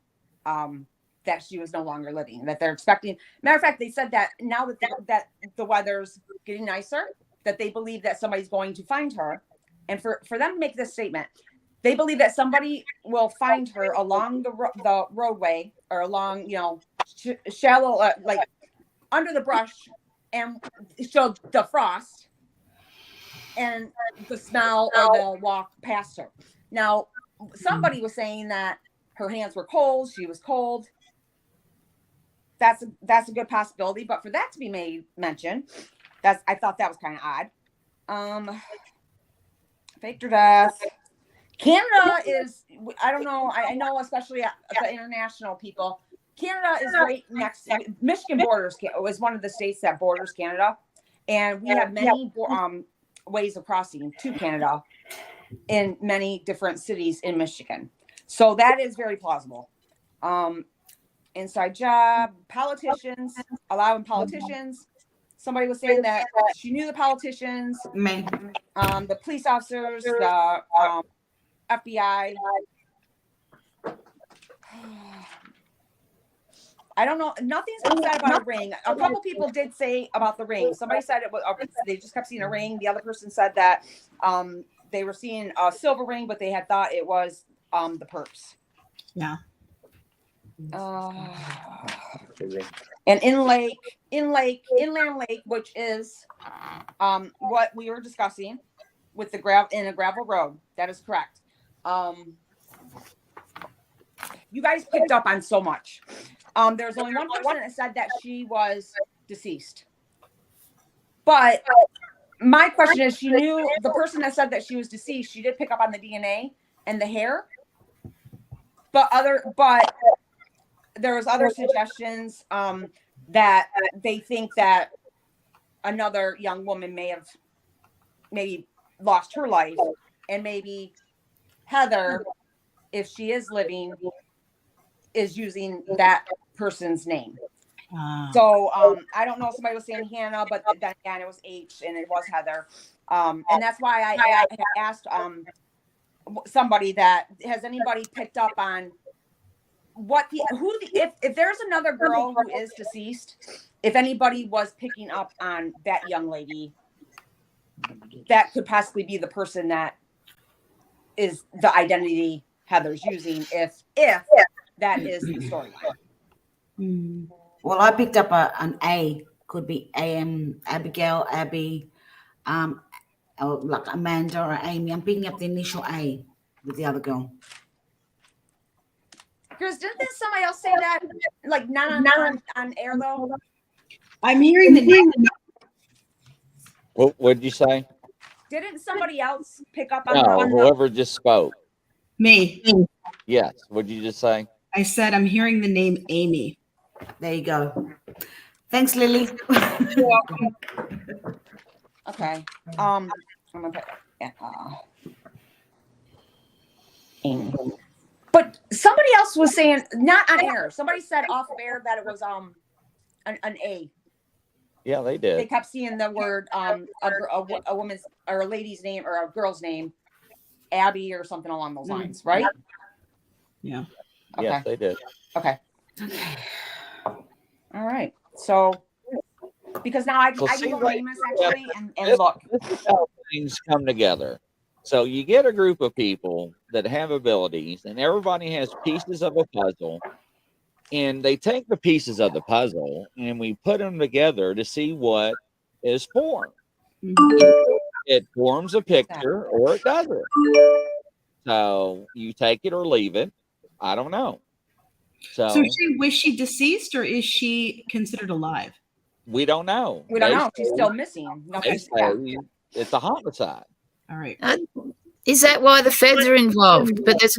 That she was no longer living, that they're expecting. Matter of fact, they said that now that the weather's getting nicer, that they believe that somebody's going to find her. And for them to make this statement, they believe that somebody will find her along the roadway, or along, shallow, like under the brush, and she'll defrost, and the smell, or they'll walk past her. Now, somebody was saying that her hands were cold. She was cold. That's a good possibility, but for that to be mentioned, I thought that was kind of odd. Faked her death. Canada is, I don't know. I know, especially the international people, Canada is right next. Michigan is one of the states that borders Canada, and we have many ways of crossing to Canada in many different cities in Michigan. So that is very plausible. Inside job, allowing politicians. Somebody was saying that she knew the politicians, the police officers, the FBI. I don't know. Nothing's been said about a ring. A couple people did say about the ring. Somebody said it was. They just kept seeing a ring. The other person said that they were seeing a silver ring, but they had thought it was the perps. Yeah. And Inland Lake, which is what we were discussing with the gravel road. That is correct. You guys picked up on so much. There's only one person that said that she was deceased, but my question is, she knew the person that said that she was deceased. She did pick up on the DNA and the hair, but there was other suggestions that they think that another young woman may have maybe lost her life, and maybe Heather, if she is living, is using that person's name. So I don't know if somebody was saying Hannah, but then again it was H and it was Heather. And that's why I asked somebody that has anybody picked up on if there's another girl who is deceased, if anybody was picking up on that young lady, that could possibly be the person that is the identity Heather's using, if that is the storyline. Well, I picked up an A. Could be Abigail, Abby, or like Amanda or Amy. I'm picking up the initial A with the other girl. Chris, didn't somebody else say that? Like not on air though? I'm hearing the name. What did you say? Didn't somebody else pick up on No, whoever just spoke. Me. Yes. What did you just say? I said I'm hearing the name Amy. There you go. Thanks, Lily. You're welcome. Okay. I'm gonna put Amy. But somebody else was saying, not on air. Somebody said off of air that it was an A. Yeah, they did. They kept seeing the word a woman's or a lady's name or a girl's name, Abby or something along those lines, right? Yeah. Okay. Yes, they did. Okay. All right. So because now I So can see, go like, Amos actually and this look. is how things come together. So you get a group of people that have abilities, and everybody has pieces of a puzzle, and they take the pieces of the puzzle and we put them together to see what is formed. It forms a picture or it doesn't. So you take it or leave it. I don't know. So Was she deceased or is she considered alive? we don't know. We don't know. She's still missing. They say it's a homicide. All right. Is that why the feds are involved? But there's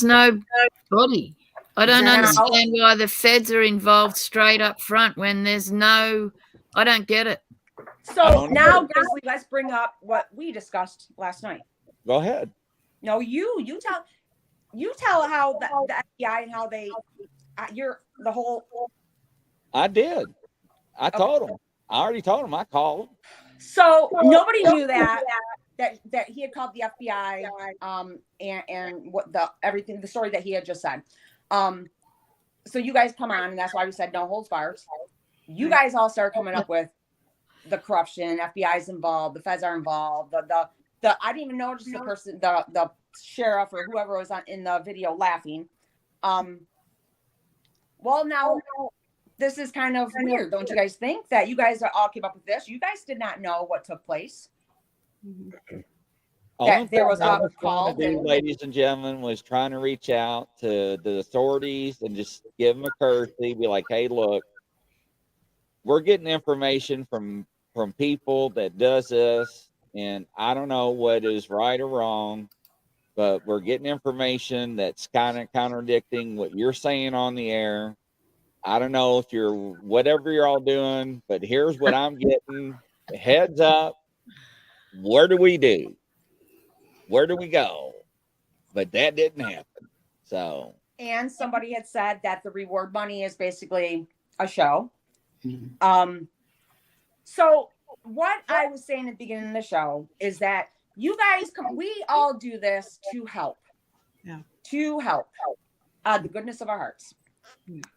no body. I don't understand why the feds are involved straight up front when there's no. I don't get it. So now, Grizzly, let's bring up what we discussed last night. Go ahead. No, you tell how the FBI and how they the whole. I did. I told him. I already told him. I called. So nobody knew that he had called the FBI and what the story that he had just said. So you guys come on, and that's why we said no holds barred. You guys all start coming up with the corruption, FBI's involved, the feds are involved, the I didn't even notice the person, the sheriff or whoever was in the video laughing. Well, now this is kind of weird, don't you guys think? That you guys all came up with this. You guys did not know what took place. That there was a call. Ladies and gentlemen, was trying to reach out to the authorities and just give them a courtesy, be like, hey, look, we're getting information from people that does this, and I don't know what is right or wrong, but we're getting information that's kind of contradicting what you're saying on the air. I don't know if you're whatever you're all doing, but here's what I'm getting. Heads up. What do we do? Where do we go? But that didn't happen. So. And somebody had said that the reward money is basically a show. So what I was saying at the beginning of the show is that you guys we all do this to help. Yeah. To help. The goodness of our hearts.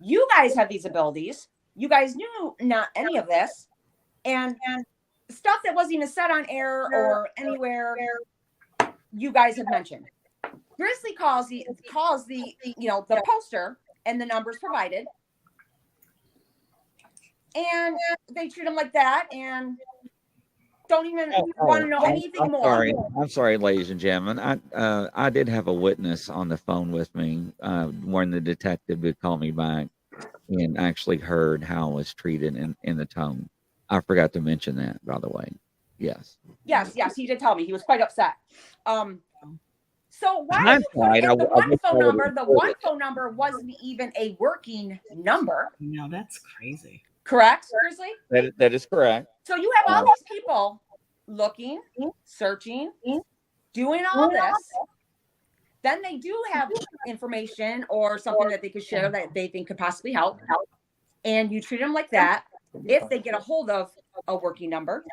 You guys have these abilities. You guys knew not any of this. And stuff that wasn't even said on air or anywhere you guys have mentioned. Grizzly calls the the poster and the numbers provided. And they treat them like that and don't even want to know anything more. I'm sorry, ladies and gentlemen. I did have a witness on the phone with me when the detective would call me back and actually heard how I was treated in the tone. I forgot to mention that, by the way. Yes. Yes, he did tell me he was quite upset. So why I'm did you put fine. in the I one wish I phone would've number? The recorded one it. phone number wasn't even a working number. No, that's crazy. Correct, Grizzly? That is correct. So you have all these people looking, searching, doing all this. Then they do have information or something that they could share that they think could possibly help. And you treat them like that if they get a hold of a working number.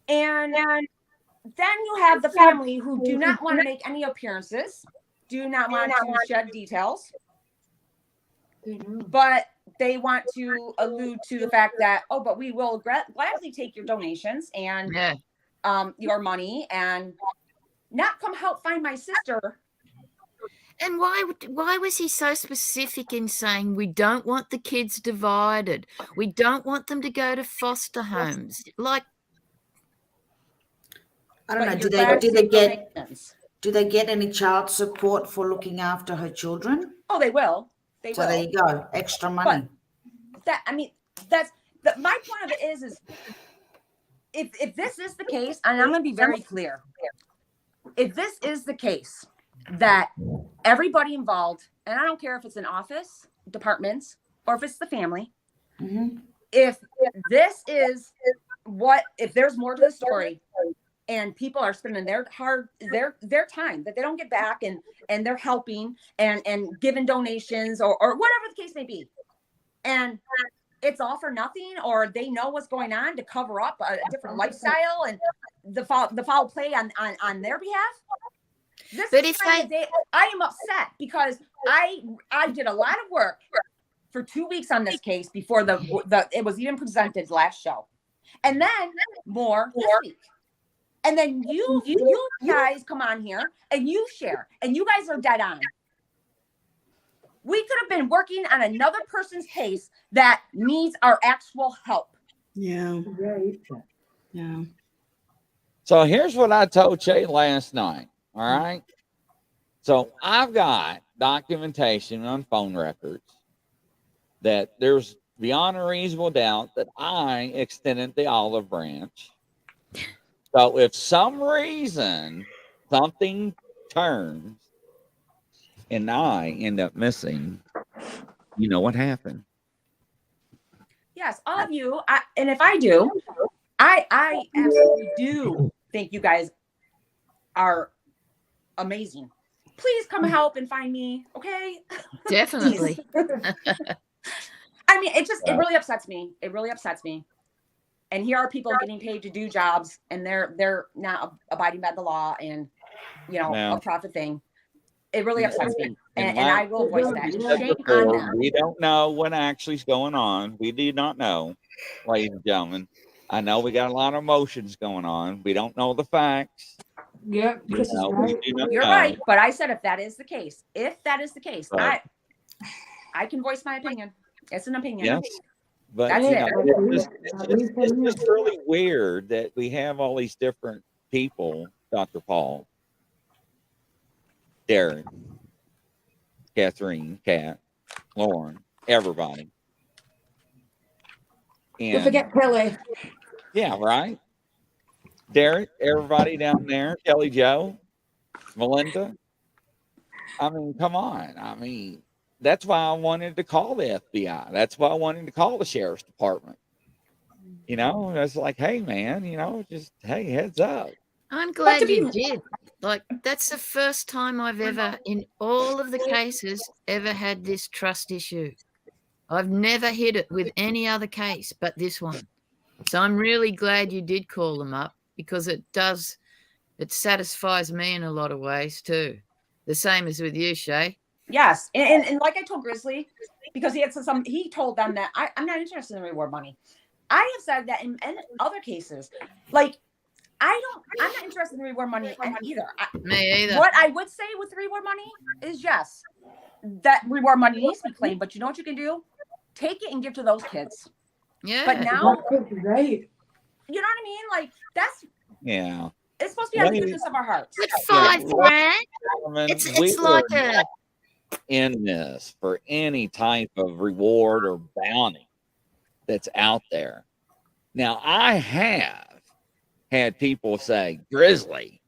And then you have the family who do not want to make any appearances, do not want to shed details, but they want to allude to the fact that, oh, but we will gladly take your donations and your money and not come help find my sister. And why was he so specific in saying we don't want the kids divided? We don't want them to go to foster homes. Like, I don't know. But Do your they get any child support for looking after her children? Oh, they will. They So will. there you go. Extra money. That's my point of it is if this is the case, and I'm going to be very clear, if this is the case that everybody involved, and I don't care if it's an office, departments, or if it's the family, if this is if there's more to the story, and people are spending their time that they don't get back, and they're helping and giving donations or whatever the case may be, and it's all for nothing, or they know what's going on to cover up a different lifestyle and the foul play on their behalf. I am upset because I did a lot of work for 2 weeks on this case before it was even presented last show, and then more this week. And then you guys come on here and you share, and you guys are dead on. We could have been working on another person's case that needs our actual help. Yeah. Yeah. So here's what I told Shay last night. All right. So I've got documentation on phone records that there's beyond a reasonable doubt that I extended the olive branch. So if some reason something turns and I end up missing, you know what happened. Yes, all of you. And if I do, I absolutely do think you guys are amazing. Please come help and find me, okay? Definitely. I mean, it really upsets me. It really upsets me. And here are people getting paid to do jobs, and they're not abiding by the law, and a profit thing. It really upsets me, and I will voice that. Shame on them. We don't know what actually is going on. We do not know, ladies and gentlemen. I know we got a lot of emotions going on. We don't know the facts. Yeah, Chris is right. You're right, but I said if that is the case, right. I can voice my opinion. It's an opinion. Yes. But that's it's just really weird that we have all these different people, Dr. Paul, Derek, Catherine, Kat, Lauren, everybody. And don't forget Kelly. Yeah, right. Derek, everybody down there, Kelly Joe, Melinda. I mean, come on. I mean, that's why I wanted to call the FBI. That's why I wanted to call the sheriff's department. It's like, hey, man, just, hey, heads up. I'm glad you did. Like, that's the first time I've ever, in all of the cases, ever had this trust issue. I've never hit it with any other case but this one. So I'm really glad you did call them up, because it satisfies me in a lot of ways too. The same as with you, Shay. Yes, and like I told Grizzly, because he told them that I'm not interested in reward money. I have said that in other cases, like I'm not interested in reward money either. Me either. What I would say with reward money is yes, that reward money needs to be claimed, but you know what you can do? Take it and give to those kids. Yeah. But now, right? You know what I mean? Like Yeah. It's supposed to be out of the goodness of our hearts. But $5 grand. It's like a in this for any type of reward or bounty that's out there. Now, I have had people say, Grizzly,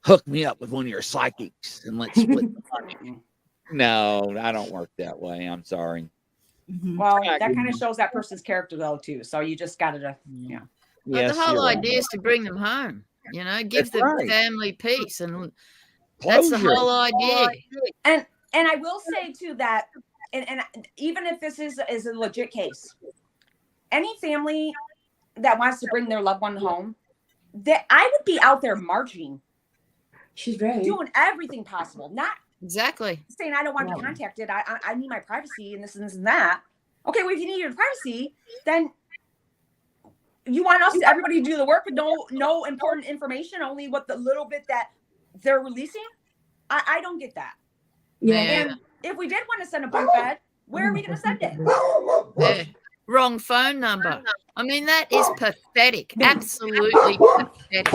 hook me up with one of your psychics and let's split the money. No, I don't work that way. I'm sorry. Well, that kind of shows that person's character, though, too. So you just got to, yeah. But Yes, the whole you're right. idea is to bring them home. You know, give That's the right. family peace, and that's the Closure. whole idea. And I will say too that, and even if this is a legit case, any family that wants to bring their loved one home, that I would be out there marching. She's right. Doing everything possible, not exactly saying I don't want to be contacted. I need my privacy and this and this and that. Okay, well, if you need your privacy, then you want us, everybody, to do the work with no important information, only what the little bit that they're releasing. I don't get that. Yeah. And if we did want to send a bunk bed, where are we going to send it? Yeah. Wrong phone number. I mean, that is pathetic. Absolutely pathetic.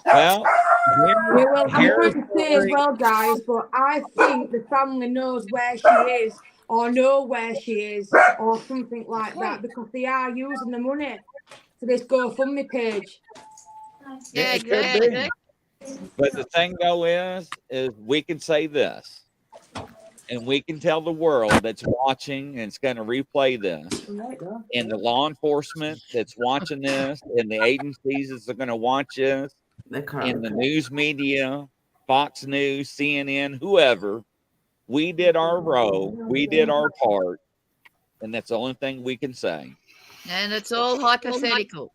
Well, I'm going to say as well, guys, but I think the family knows where she is or know where she is or something like that because they are using the money for this GoFundMe page. Yeah, it could be. But the thing though is we can say this, and we can tell the world that's watching and it's going to replay this, and the law enforcement that's watching this, and the agencies that are going to watch this, and the news media, Fox News, CNN, whoever, we did our role, we did our part, and that's the only thing we can say. And it's all hypothetical.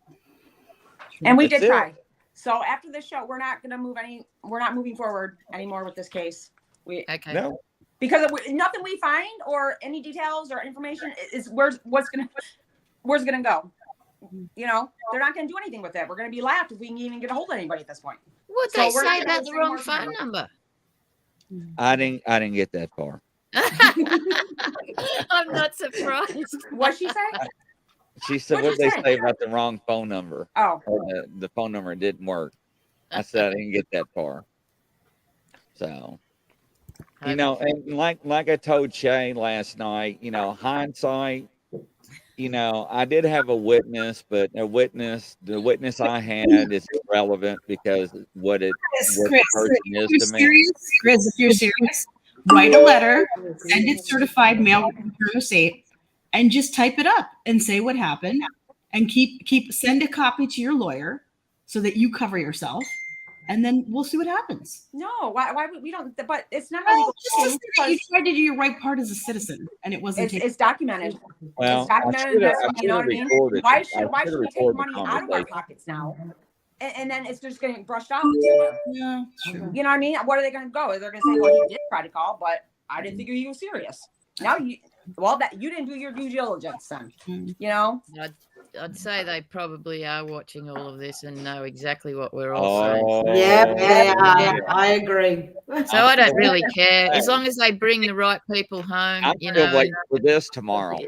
And we That's did it. try. So after this show, we're not going to move we're not moving forward anymore with this case. Okay. No. Because nothing we find or any details or information is where's it going to go. You know, they're not going to do anything with it. We're going to be laughed if we can even get a hold of anybody at this point. What So they we're not say gonna about the say wrong more phone tomorrow. number? I didn't get that far. I'm not surprised. What'd she say? She said, What'd what you they say? say about the wrong phone number? Oh. Or the phone number didn't work. I said I didn't get that far. So, you know, and like I told Shay last night, you know, hindsight, you know, I did have a witness, but the witness I had is irrelevant because what the person is If to you're me. serious, Chris, if you're serious, write a letter, send it certified mail through safe, and just type it up and say what happened, and send a copy to your lawyer so that you cover yourself, and then we'll see what happens. No, why would we don't? But it's not Well, illegal just to thing say that you because tried to do your right part as a citizen, and it wasn't. it's documented. Well, It's documented. You know what I mean? recorded Why it. should I we should've take recorded money the out of our conversation. pockets now? And then it's just getting brushed off somewhere. Yeah, true. You know what I mean? What are they going to go? They're going to say, "Well, he did try to call, but I didn't figure you were serious." Now you didn't do your due diligence, then. You know. I'd say they probably are watching all of this and know exactly what we're all saying. Yeah, I agree. So I don't really care as long as they bring the right people home. I'm You still know. waiting for this tomorrow.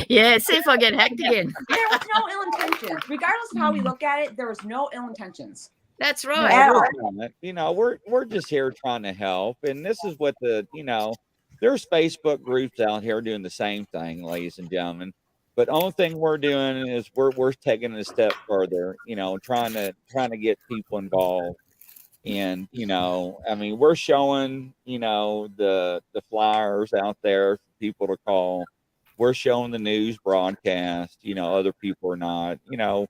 Yeah, see if I get hacked again. There was no ill intentions, regardless of how we look at it. There was no ill intentions. That's No, right. we're not. You know, we're just here trying to help, and this is what there's Facebook groups out here doing the same thing, ladies and gentlemen. But only thing we're doing is we're taking it a step further, you know, trying to get people involved. And, you know, I mean, we're showing, you know, the flyers out there for people to call. We're showing the news broadcast, you know, other people are not, you know,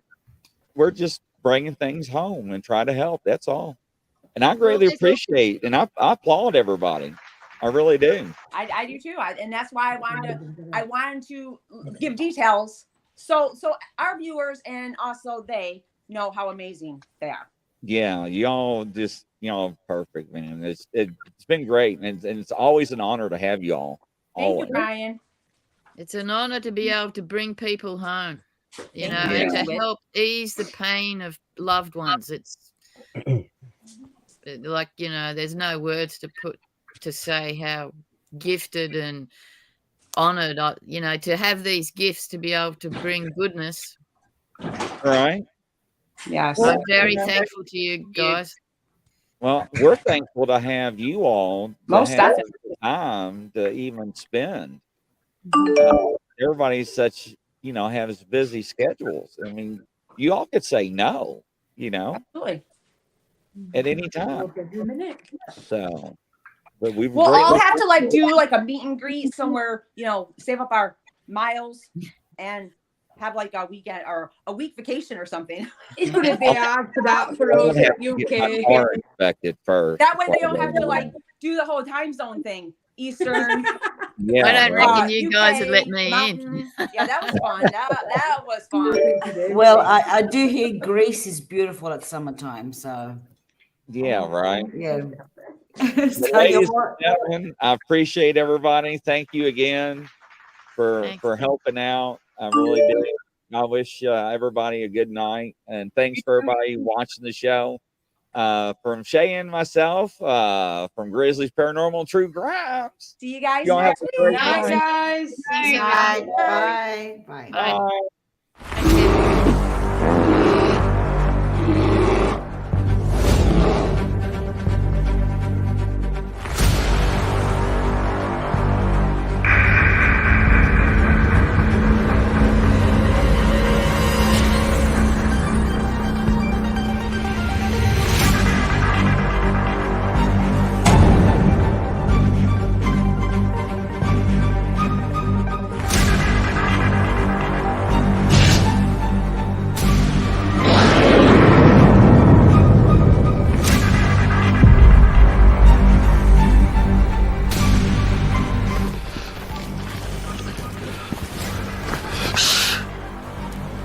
we're just bringing things home and try to help. That's all. And I greatly appreciate, and I applaud everybody. I really do. I do too. And that's why I wanted to give details so our viewers and also they know how amazing they are. Yeah, y'all just, you know, perfect, man. It's been great, and it's always an honor to have y'all. Thank you, Brian. It's an honor to be able to bring people home, you know, Thank and you. to help ease the pain of loved ones. It's like, you know, there's no words to say how gifted and honored, you know, to have these gifts to be able to bring goodness. Right? Yes. I'm very thankful to you guys. Well, we're thankful to have you all to Most have definitely. the time to even spend. Everybody's such have his busy schedules. I mean, you all could say no, Absolutely. at any time. So, but we've We'll all greatly- have to like do like a meet and greet somewhere, save up our miles and have like a weekend or a week vacation or something. It's gonna be hard for that for I'm us gonna have at to get UK. my car inspected first. That way they don't have to like do the whole time zone thing. Eastern. Yeah, I don't right. reckon you guys would let UK, me in. mountain. Yeah, that was fun. That was fun. Well, I do hear Greece is beautiful at summertime, so Yeah, right. yeah. Well, So ladies you're- and gentlemen, I appreciate everybody. Thank you again for helping out. I really do. I wish everybody a good night, and thanks for everybody watching the show. From Shay and myself, from Grizzly's Paranormal True Crimes. See you guys Y'all have next a week. great Night, night. guys. Night. Bye. Bye. Bye.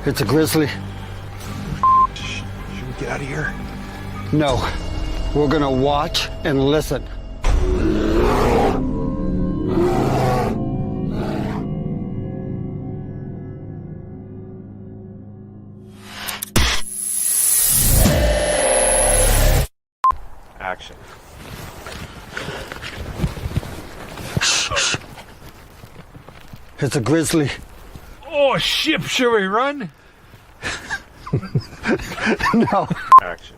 It's a grizzly. Should we get out of here? No, we're gonna watch and listen. Action. It's a grizzly. Oh, shit, should we run? No. Action.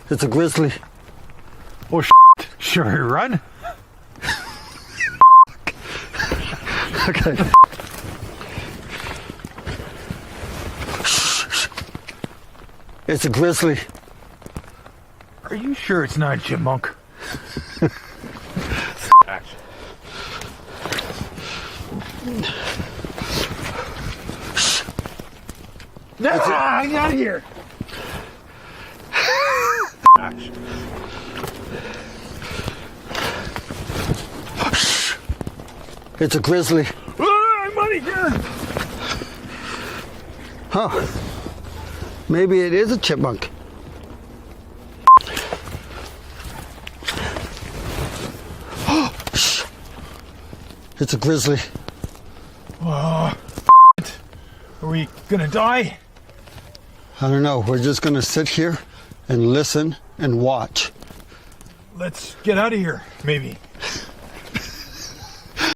It's a grizzly. Oh, should we run? Okay. It's a grizzly. Are you sure it's not a chipmunk? Action. No, I'm out of here. Action. It's a grizzly. I'm out of here. Huh. Maybe it is a chipmunk. It's a grizzly. Are we gonna die? I don't know. We're just gonna sit here and listen and watch. Let's get out of here, maybe.